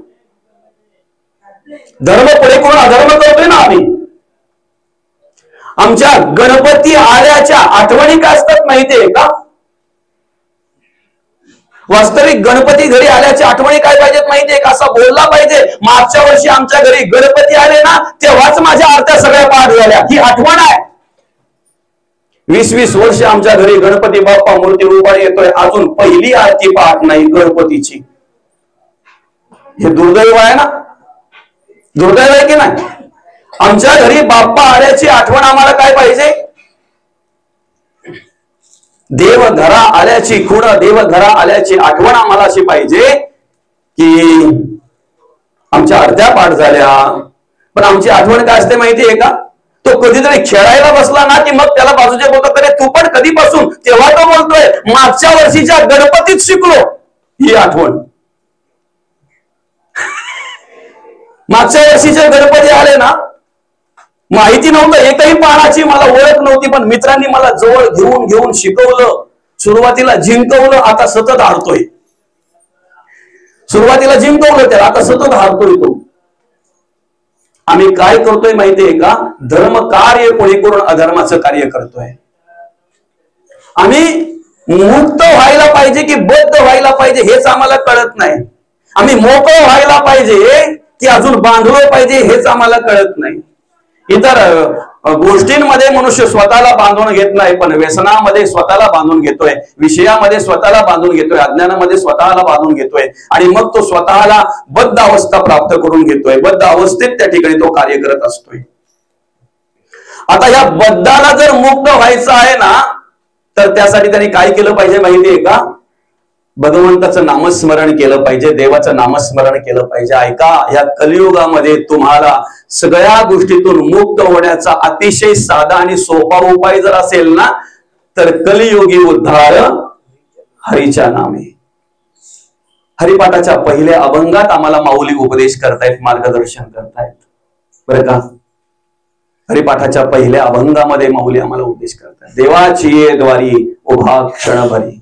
Speaker 1: धर्म पुढे करून अधर्म करतोय ना आम्ही. आमच्या गणपती आल्याच्या आठवणी काय असतात माहितीये का. वास्तविक गणपती घरी आल्याच्या आठवणी काय पाहिजेत माहितीये का, असा बोलला पाहिजे, मागच्या वर्षी आमच्या घरी गणपती आले ना, तेव्हाच माझ्या आरत्या सगळ्या पाठ झाल्या, ही आठवण आहे. 20-20 वर्ष आमच्या घरी गणपती बाप्पा मूर्ती रूपाने येतोय, अजून पहिली आरती पाठ नाही गणपतीची. हे दुर्दैव आहे ना, दुर्दैव आहे की नाही. आमच्या घरी बाप्पा आल्याची आठवण आम्हाला काय पाहिजे, देव घरा आल्याची खुण, देव घरा आल्याची आठवण आम्हाला अशी पाहिजे की आमच्या आरत्या पाठ झाल्या. पण आमची आठवण काय असते माहितीये का, तो कधीतरी खेळायला बसला ना की मग त्याला बाजूचे बोलतात, अरे तू पण कधीपासून, तेव्हा तो बोलतोय मागच्या वर्षीच्या गणपतीत शिकलो, ही आठवण. मागच्या वर्षीचे गणपती आले ना, माहिती नव्हतं, एकही पानाची मला ओळख नव्हती, पण मित्रांनी मला जवळ घेऊन घेऊन शिकवलं, सुरुवातीला जिंकवलं, आता सतत हारतोय. सुरुवातीला जिंकवलं त्याला, आता सतत हारतोय तो. आम्ही काय करतोय माहितीये का, धर्म कार्य कोणी करून अधर्माचं कार्य करतोय. आम्ही मुक्त व्हायला पाहिजे की बद्ध व्हायला पाहिजे हेच आम्हाला कळत नाही. आम्ही मोकळं व्हायला पाहिजे की अजून बांधलं पाहिजे हेच आम्हाला कळत नाही. इतर गोष्टींमध्ये मनुष्य स्वतःला बांधून घेत नाही, पण व्यसनामध्ये स्वतःला बांधून घेतोय, विषयामध्ये स्वतःला बांधून घेतोय, अज्ञानामध्ये स्वतःला बांधून घेतोय, आणि मग तो स्वतःला बद्ध अवस्था प्राप्त करून घेतोय. बद्ध अवस्थेत त्या ठिकाणी तो कार्य करत असतोय. आता या बद्धाला जर मुक्त व्हायचं आहे ना, तर त्यासाठी त्यांनी काय केलं पाहिजे माहितीये का, भगवंताचं नामस्मरण केलं पाहिजे, देवाचं नामस्मरण केलं पाहिजे. ऐका, या कलियुगामध्ये तुम्हाला सगळ्या गोष्टीतून मुक्त होण्याचा अतिशय साधा आणि सोपा उपाय जर असेल ना, तर कलियुगी उद्धार हरीच्या नामे. हरिपाठाच्या पहिल्या अभंगात आम्हाला माऊली उपदेश करतायत, मार्गदर्शन करतायत बरं का. हरिपाठाच्या पहिल्या अभंगामध्ये माऊली आम्हाला उपदेश करतायत. देवाची ये द्वारी उभा क्षणभरी.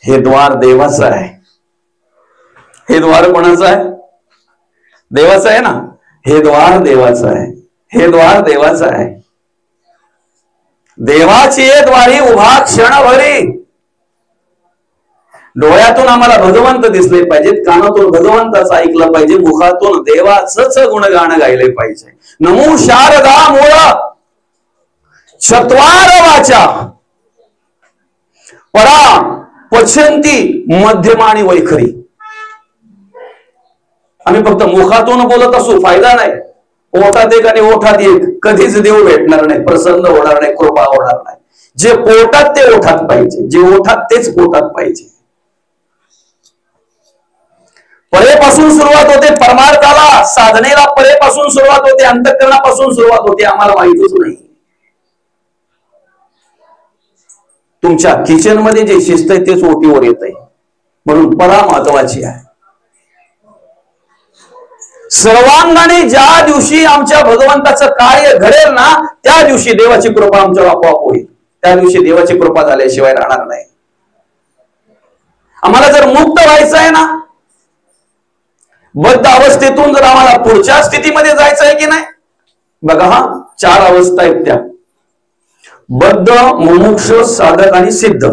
Speaker 1: हे द्वार देवाचं आहे. हे द्वार कोणाचं आहे? देवाचं आहे ना. हे द्वार देवाचं आहे. हे द्वार देवाचं आहे. देवाची ये द्वारी उभा क्षणभरी. डोळ्यातून आम्हाला भगवंत दिसले पाहिजेत, कानातून भगवंताचं ऐकलं पाहिजे, मुखातून देवाचंच गुणगान गायले पाहिजे. नमो शारदा मूळ चत्वार वाचा परा पचंती मध्यम आणि वैखरी. आम्ही फक्त मुखातून बोलत असू फायदा नाही. ओठात एक आणि ओठात एक कधीच देव भेटणार नाही, प्रसन्न होणार नाही, कृपा होणार नाही. जे पोटात ते ओठात पाहिजे, जे ओठात तेच पोटात पाहिजे. परेपासून सुरुवात होते परमार्थाला, साधनेला परेपासून सुरुवात होते, अंतःकरणापासून सुरुवात होते. आम्हाला माहितीच नाही. तुमच्या किचन मध्ये जे शिस्त आहे तेच ओटीवर येत आहे, म्हणून परा महत्वाची आहे. सर्वांगाने ज्या दिवशी आमच्या भगवंताचं कार्य घडेल ना, त्या दिवशी देवाची कृपा आमच्यावर आपोआप होईल. त्या दिवशी देवाची कृपा झाल्याशिवाय राहणार नाही. आम्हाला जर मुक्त व्हायचं आहे ना, बद्ध अवस्थेतून जर आम्हाला पुढच्या स्थितीमध्ये जायचं आहे की नाही, बघा हा 4 अवस्था आहेत त्या. बद्ध, मुमुक्ष, साधक आणि सिद्ध.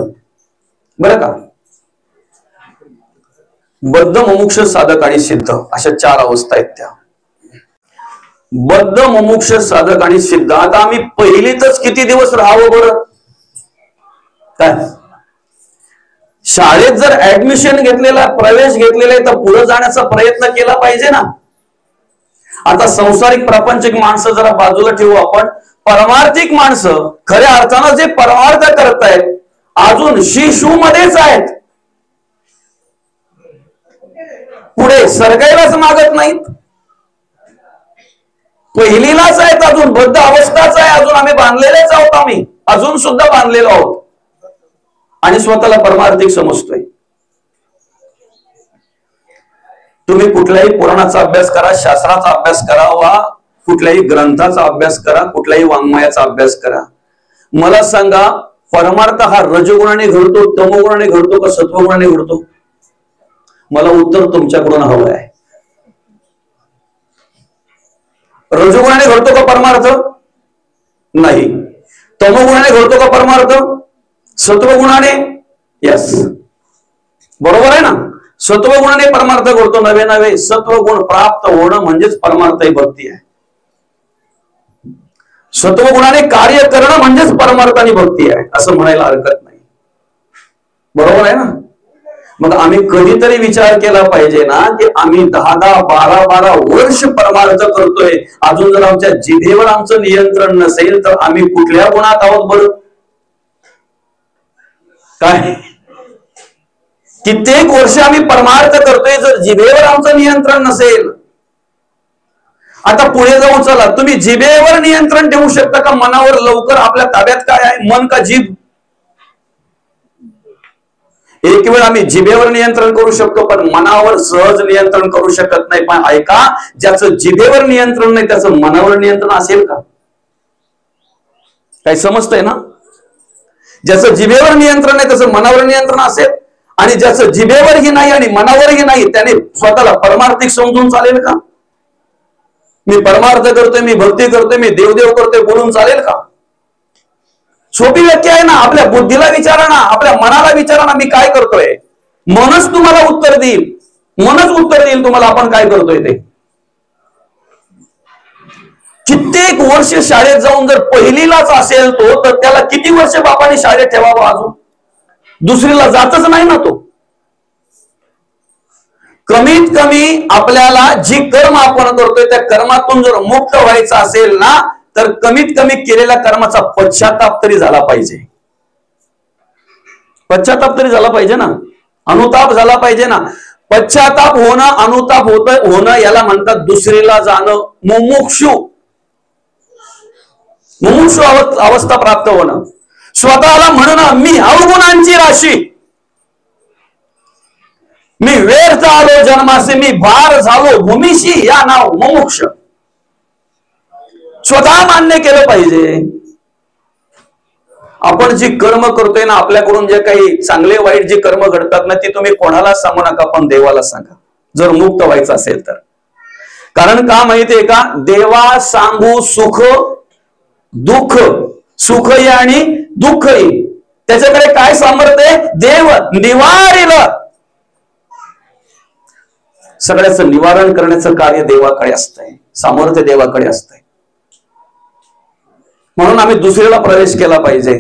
Speaker 1: बरं का. बद्ध, मुमुक्ष, साधक आणि सिद्ध अशा 4 अवस्था आहेत त्या. बद्ध, मुमुक्ष, साधक आणि सिद्ध. आता आम्ही पहिलीतच किती दिवस राहावं बरं काय? शाळेत जर ऍडमिशन घेतलेला, प्रवेश घेतलेला आहे, तर पुढे जाण्याचा प्रयत्न केला पाहिजे ना. आता संसारिक प्रापंचिक माणसं जरा बाजूला ठेवू आपण. परमार्थिक माणसं खऱ्या अर्थानं जे परमार्थ करतायत अजून शिशू मध्येच आहेत, पुढे सरकायलाच मागत नाहीत. पहिलीलाच आहेत, अजून बद्ध अवस्थाच आहे. अजून आम्ही बांधलेलेच आहोत. आम्ही अजून सुद्धा बांधलेलो आहोत आणि स्वतःला परमार्थिक समजतोय. तुम्ही कुठल्याही पुराणाचा अभ्यास करा, शास्त्राचा अभ्यास करा, वा कुठल्याही ग्रंथाचा अभ्यास करा, कुठल्याही वाङ्मयाचा अभ्यास करा. मला सांगा, परमार्थ हा रजगुणाने घडतो, तमोगुणाने घडतो का सत्वगुणाने घडतो? मला उत्तर तुमच्याकडून हवं आहे. रजगुणाने घडतो का परमार्थ? नाही. तमोगुणाने घडतो का परमार्थ? सत्वगुणाने. यस, बरोबर आहे ना. सत्वगुणाने परमार्थ घडतो. नवे नवे सत्वगुण प्राप्त होणं म्हणजेच परमार्थ ही भक्ती आहे. सत्वगुणाने कार्य करणं म्हणजेच परमार्थ आणि भक्ती आहे, असं म्हणायला हरकत नाही. बरोबर आहे ना. मग आम्ही कधीतरी विचार केला पाहिजे ना, की आम्ही 10-10, 12-12 वर्ष परमार्थ करतोय, अजून जर आमच्या जिभेवर आमचं नियंत्रण नसेल तर आम्ही कुठल्या गुणात आहोत बरं काय? कित्येक वर्ष आम्ही परमार्थ करतोय, जर जिभेवर आमचं नियंत्रण नसेल. आता पुढे जाऊन चला, तुम्ही जिभेवर नियंत्रण ठेवू शकता का मनावर? लवकर आपल्या ताब्यात काय आहे, मन का जीभ? एक वेळ आम्ही जिभेवर नियंत्रण करू शकतो, पण मनावर सहज नियंत्रण करू शकत नाही. पण ऐका, ज्याचं जिभेवर नियंत्रण नाही त्याचं मनावर नियंत्रण असेल का? काही समजतंय ना? ज्याचं जिभेवर नियंत्रण नाही त्याचं मनावर नियंत्रण असेल, आणि ज्याचं जिभेवरही नाही आणि मनावरही नाही त्याने स्वतःला परमार्थिक समजून चालेल का? मी परमार्थ करतोय, मी भक्ती करतोय, मी देवदेव करतोय बोलून चालेल का? सोपी व्याख्या आहे ना. आपल्या बुद्धीला विचारा ना, आपल्या मनाला विचारा ना, मी काय करतोय. मनच तुम्हाला उत्तर देईल. मनच उत्तर देईल तुम्हाला आपण काय करतोय ते. कित्येक वर्ष शाळेत जाऊन जर पहिलीलाच असेल तो, तर त्याला किती वर्ष बापाने शाळेत ठेवावं? अजून दुसरीला जातच नाही ना तो. कमीत कमी आपल्याला जी कर्म आपण करतोय त्या कर्मातून जर मुक्त व्हायचं असेल ना, तर कमीत कमी केलेल्या कर्माचा पश्चाताप तरी झाला पाहिजे. पश्चाताप तरी झाला पाहिजे ना. अनुताप झाला पाहिजे ना. पश्चाताप होणं, अनुताप होणं याला म्हणतात दुसरीला जाणं, मुमुक्षु अवस्था प्राप्त होणं. स्वतःला म्हणणं मी अवगुणांची राशी, मी व्यर्थ आलो जन्मासे, मी भार झालो भूमीशी, या नाव मुमुक्ष. स्वतः मान्य केलं पाहिजे. आपण जी कर्म करतोय ना, आपल्याकडून जे काही चांगले वाईट जी कर्म घडतात ना, ती तुम्ही कोणाला सांगू नका, पण देवाला सांगा, जर मुक्त व्हायचं असेल तर. कारण का माहितीये का, देवा सांगू सुख दुःख, सुखही आणि दुःखही, त्याच्याकडे काय सामर्थ्य, देव निवारील, सगळ्याचं निवारण करण्याचं कार्य देवाकडे असतंय, सामर्थ्य देवाकडे असतंय. म्हणून आम्ही दुसरीला प्रवेश केला पाहिजे.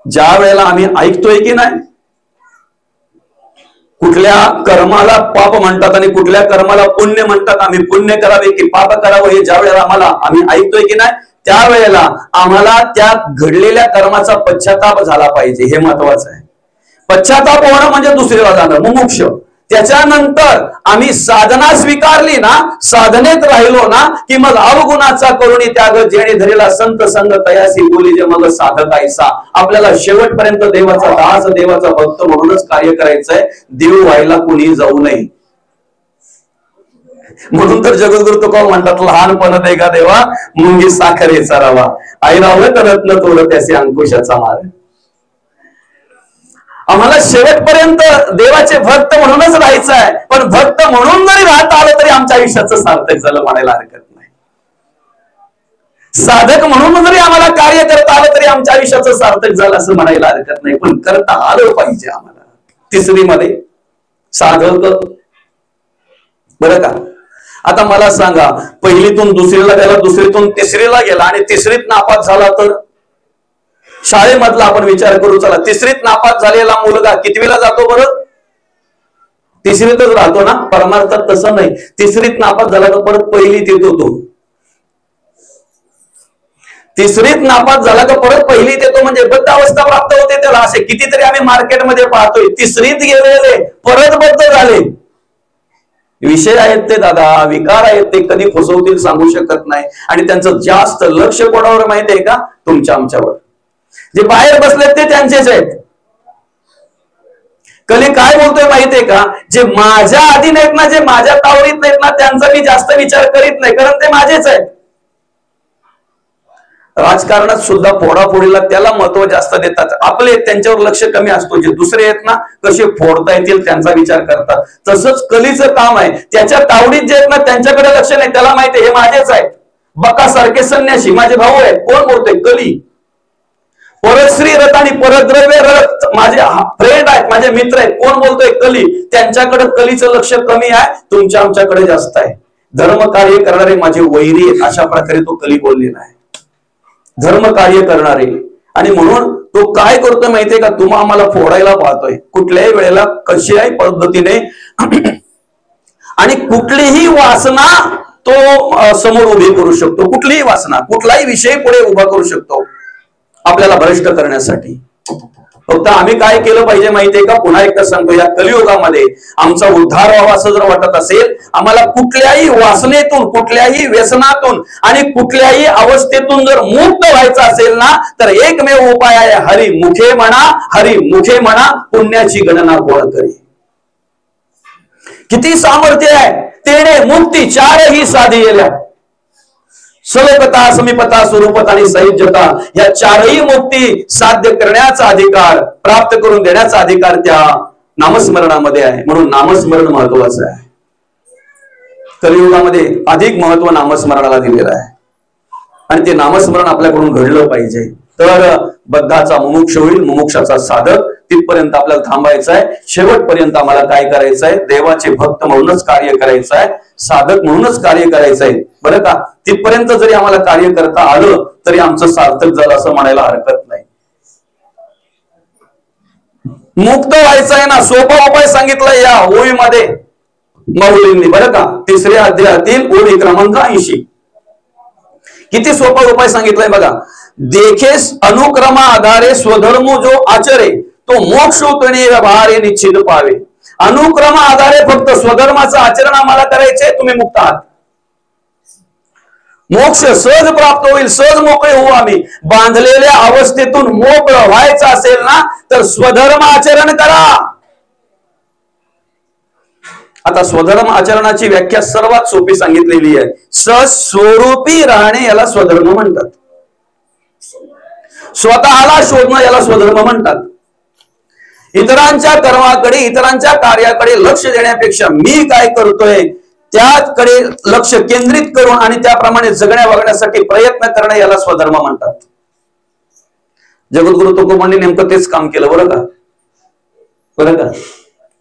Speaker 1: ज्या वेळेला आम्ही ऐकतोय की नाही, कुठल्या कर्माला पाप म्हणतात आणि कुठल्या कर्माला पुण्य म्हणतात, आम्ही पुण्य करावे की पाप करावं, हे ज्या वेळेला आम्ही ऐकतोय की नाही, त्यावेळेला आम्हाला त्या घडलेल्या कर्माचा पश्चाताप झाला पाहिजे, हे महत्वाचं आहे. पश्चाताप होणं म्हणजे दुसरीला जाणं, मुमुक्ष. त्याच्यानंतर आम्ही साधना स्वीकारली ना, साधनेत राहिलो ना, की मग अवगुणाचा करुणी त्याग जेणे धरेला संत संग तयासी बोली जे मग साधक ऐसा. आपल्याला शेवटपर्यंत देवाचा दास, देवाचा भक्त म्हणूनच कार्य करायचंय, देव व्हायला कुणी जाऊ नये. म्हणून तर जगद्गुरु तुकाराम म्हणतात, लहानपण दे का देवा मुंगी साखरेचा रवा, आई रावत रत्न तोड त्याचे अंकुशाचा मार. आम्हाला शेवटपर्यंत देवाचे भक्त म्हणूनच राहायचं आहे, पण भक्त म्हणून जरी राहता आलं तरी आमच्या आयुष्याचं सार्थक झालं म्हणायला हरकत नाही. साधक म्हणून जरी आम्हाला कार्य करता आलं तरी आमच्या आयुष्याचं सार्थक झालं असं म्हणायला हरकत नाही, पण करता आलं पाहिजे आम्हाला. तिसरी मध्ये साधक, बरं का. आता मला सांगा, पहिलीतून दुसरीला गेला, दुसरीतून तिसरीला गेला आणि तिसरीत नापास झाला तर, शाळेमधला आपण विचार करू, चला तिसरीत नापास झालेला मुलगा कितवीला जातो बरं, तिसरीतच राहतो ना. परमार्थात तसं नाही, तिसरीत नापास झाला तर परत पहिलीत येतो तो. तिसरीत नापास झाला तर परत पहिलीत येतो, म्हणजे बद्ध अवस्था प्राप्त होते त्याला. असे कितीतरी आम्ही मार्केटमध्ये पाहतोय, तिसरीत गेलेले परत बद्ध झाले. विषय आहेत ते दादा, विकार आहेत ते, कधी फसवतील सांगू शकत नाही. आणि त्यांचं जास्त लक्ष कोणावर माहिती आहे का, तुमच्या आमच्यावर. जे बाहेर बसलेत ते त्यांचेच आहेत. कली काय बोलतोय माहितीये का, जे माझ्या अधीन आहेत ना, जे माझ्या तावडीत नाहीत ना, त्यांचा मी जास्त विचार करीत नाही, कारण ते माझेच आहेत. राजकारणात सुद्धा फोडाफोडीला त्याला महत्व जास्त देतात. आपले त्यांच्यावर लक्ष कमी असतो. जे दुसरे आहेत ना, कसे फोडता येतील त्यांचा विचार करतात. तसंच कलीचं काम आहे, त्याच्या तावडीत जे आहेत ना त्यांच्याकडे लक्ष नाही, त्याला माहिती आहे हे माझेच आहेत. बकासारखे संन्यासी माझे भाऊ आहेत. कोण बोलतोय, कली. परश्री रथ आणि परद्रव्य रथ माझे फ्रेंड आहेत, माझे मित्र आहेत. कोण बोलतोय, कली. त्यांच्याकडे कलीचं लक्ष कमी आहे, तुमच्या आमच्याकडे जास्त आहे. धर्म कार्य करणारे माझे वैरी आहेत, अशा प्रकारे तो कली बोललेला आहे. धर्म कार्य करणारे. आणि म्हणून तो काय करतोय माहितीये का, तुम्हा आम्हाला फोडायला पाहतोय कुठल्याही वेळेला, कशाही पद्धतीने. आणि कुठलीही वासना तो समोर उभी करू शकतो, कुठलीही वासना, कुठलाही विषय पुढे उभा करू शकतो आपल्याला भ्रष्ट करण्यासाठी. फक्त आम्ही काय केलं पाहिजे माहितीये का, पुन्हा एकदा सांगतो, या कलियुगामध्ये आमचा उद्धार व्हावा असं जर वाटत असेल, आम्हाला कुठल्याही वासनेतून, कुठल्याही व्यसनातून आणि कुठल्याही अवस्थेतून जर मुक्त व्हायचं असेल ना, तर एकमेव उपाय आहे, हरी मुखे म्हणा, हरी मुखे म्हणा, पुण्याची गणना कोण करी. किती सामर्थ्य आहे. तेने मुक्ती चारही साधिल्या, सलोकता, समीपता, स्वरूपता आणि सहिष्णुता, या चारही मुक्ती साध्य करण्याचा अधिकार, प्राप्त करून देण्याचा अधिकार त्या नामस्मरणामध्ये आहे. म्हणून नामस्मरण महत्वाचं आहे. कलियुगामध्ये अधिक महत्व नामस्मरणाला दिलेलं आहे आणि ते नामस्मरण आपल्याकडून घडलं पाहिजे, तर बद्धाचा मुमुक्ष होईल, मुमुक्षाचा साधक. तिथपर्यंत आपल्याला थांबायचं आहे. शेवटपर्यंत आम्हाला काय करायचं आहे, देवाचे भक्त म्हणूनच कार्य करायचं आहे, साधक म्हणूनच कार्य करायचं आहे, बरं का. तिथपर्यंत जरी आम्हाला कार्य करता आलं तरी आमचं सार्थक झालं असं म्हणायला हरकत नाही. मुक्त व्हायचं आहे ना, सोपा उपाय सांगितलाय या ओळीमध्ये माऊलींनी, बरं का. 3ऱ्या अध्यायातील ओळी क्रमांक 80. किती सोपा उपाय सांगितलाय बघा. देखेस अनुक्रमा आधारे स्वधर्म जो आचरे, तो मोक्ष उतणे भारे निश्चित पावे. अनुक्रम आधारे फक्त स्वधर्माचं आचरण आम्हाला करायचंय, तुम्ही मुक्त आहात. मोक्ष सहज प्राप्त होईल, सहज मोकळे होऊ आम्ही. बांधलेल्या अवस्थेतून मोकळं व्हायचं असेल ना तर स्वधर्म आचरण करा. आता स्वधर्म आचरणाची व्याख्या सर्वात सोपी सांगितलेली आहे. स्वस्वरूपी राहणे याला स्वधर्म म्हणतात. स्वतःला शोधणं याला स्वधर्म म्हणतात. इतरांच्या कर्माकडे, इतरांच्या कार्याकडे लक्ष देण्यापेक्षा मी काय करतोय त्याकडे लक्ष केंद्रित करून आणि त्याप्रमाणे जगण्या वागण्यासाठी प्रयत्न करणं याला स्वधर्म म्हणतात. जगद्गुरु तुकोबांनी नेमकं तेच काम केलं बरं का. बरं का.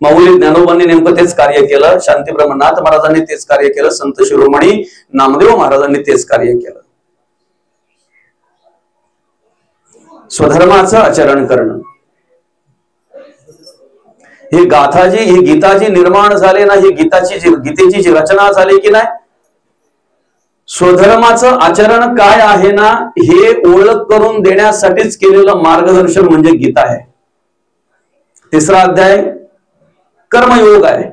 Speaker 1: माऊली ज्ञानोबांनी नेमकं तेच कार्य केलं. शांती ब्रह्मनाथ महाराजांनी तेच कार्य केलं. संत शिरोमणी नामदेव महाराजांनी तेच कार्य केलं. स्वधर्माचं आचरण करणं. ही गाथाजी, ही गीताजी निर्माण झाले ना, ही गीतेची जी रचना झाली की नाही, स्वधर्माचं आचरण काय आहे ना हे ओळख करून देण्यासाठीच केलेलं मार्गदर्शन म्हणजे गीता आहे. 3रा अध्याय कर्मयोग आहे.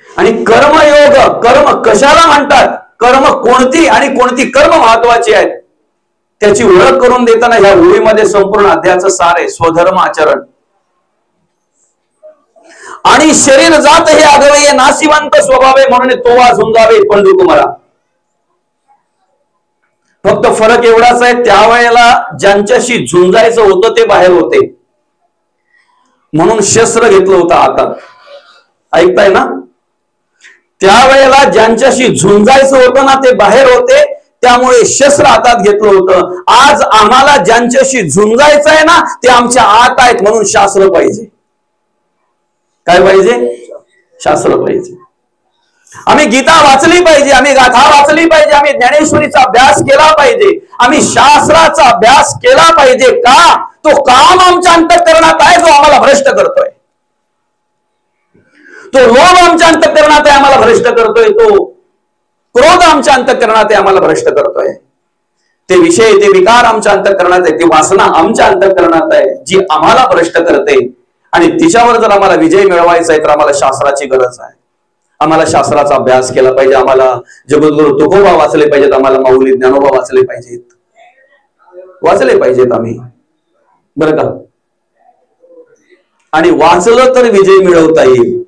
Speaker 1: आणि कर्मयोग, कर्म कशाला म्हणतात, कर्म कोणती आणि कोणती कर्म महत्वाची आहेत त्याची ओळख करून देताना ह्या ओळीमध्ये संपूर्ण अध्यायाचं सार आहे. स्वधर्म आचरण. आणि शरीर जात हे आगवे नाशिवंत स्वभावे म्हणून तो वा झुंजावे पंढुकुमारा. फक्त फरक एवढाच आहे, त्यावेळेला ज्यांच्याशी झुंजायचं होतं ते बाहेर होते म्हणून शस्त्र घेतलं होतं हातात. ऐकताय ना. त्यावेळेला ज्यांच्याशी झुंजायचं होतं ना ते बाहेर होते त्यामुळे शस्त्र हातात घेतलं होतं. आज आम्हाला ज्यांच्याशी झुंजायचं आहे ना ते आमच्या आत आहेत म्हणून शास्त्र पाहिजे. काय पाहिजे? शास्त्र पाहिजे. आम्ही गीता वाचली पाहिजे, आम्ही गाथा वाचली पाहिजे, आम्ही ज्ञानेश्वरीचा अभ्यास केला पाहिजे, आम्ही शास्त्राचा अभ्यास केला पाहिजे. का? तो काम आमच्या अंतःकरणात आहे जो आम्हाला भ्रष्ट करतोय. तो लोभ आमच्या अंतःकरणात आहे, आम्हाला भ्रष्ट करतोय. तो क्रोध आमच्या अंतःकरणात आहे, आम्हाला भ्रष्ट करतोय. ते विषय, ते विकार आमच्या अंतःकरणात आहे, ती वासना आमच्या अंतःकरणात आहे जी आम्हाला भ्रष्ट करते. आणि तिच्यावर जर आम्हाला विजय मिळवायचा आहे तर आम्हाला शास्त्राची गरज आहे. आम्हाला शास्त्राचा अभ्यास केला पाहिजे. आम्हाला जगद्गुरु तुकोबा वाचले पाहिजेत, आम्हाला माऊली ज्ञानोबा वाचले पाहिजेत, वाचले पाहिजेत आम्ही. बरं का. आणि वाचलं तर विजय मिळवता येईल.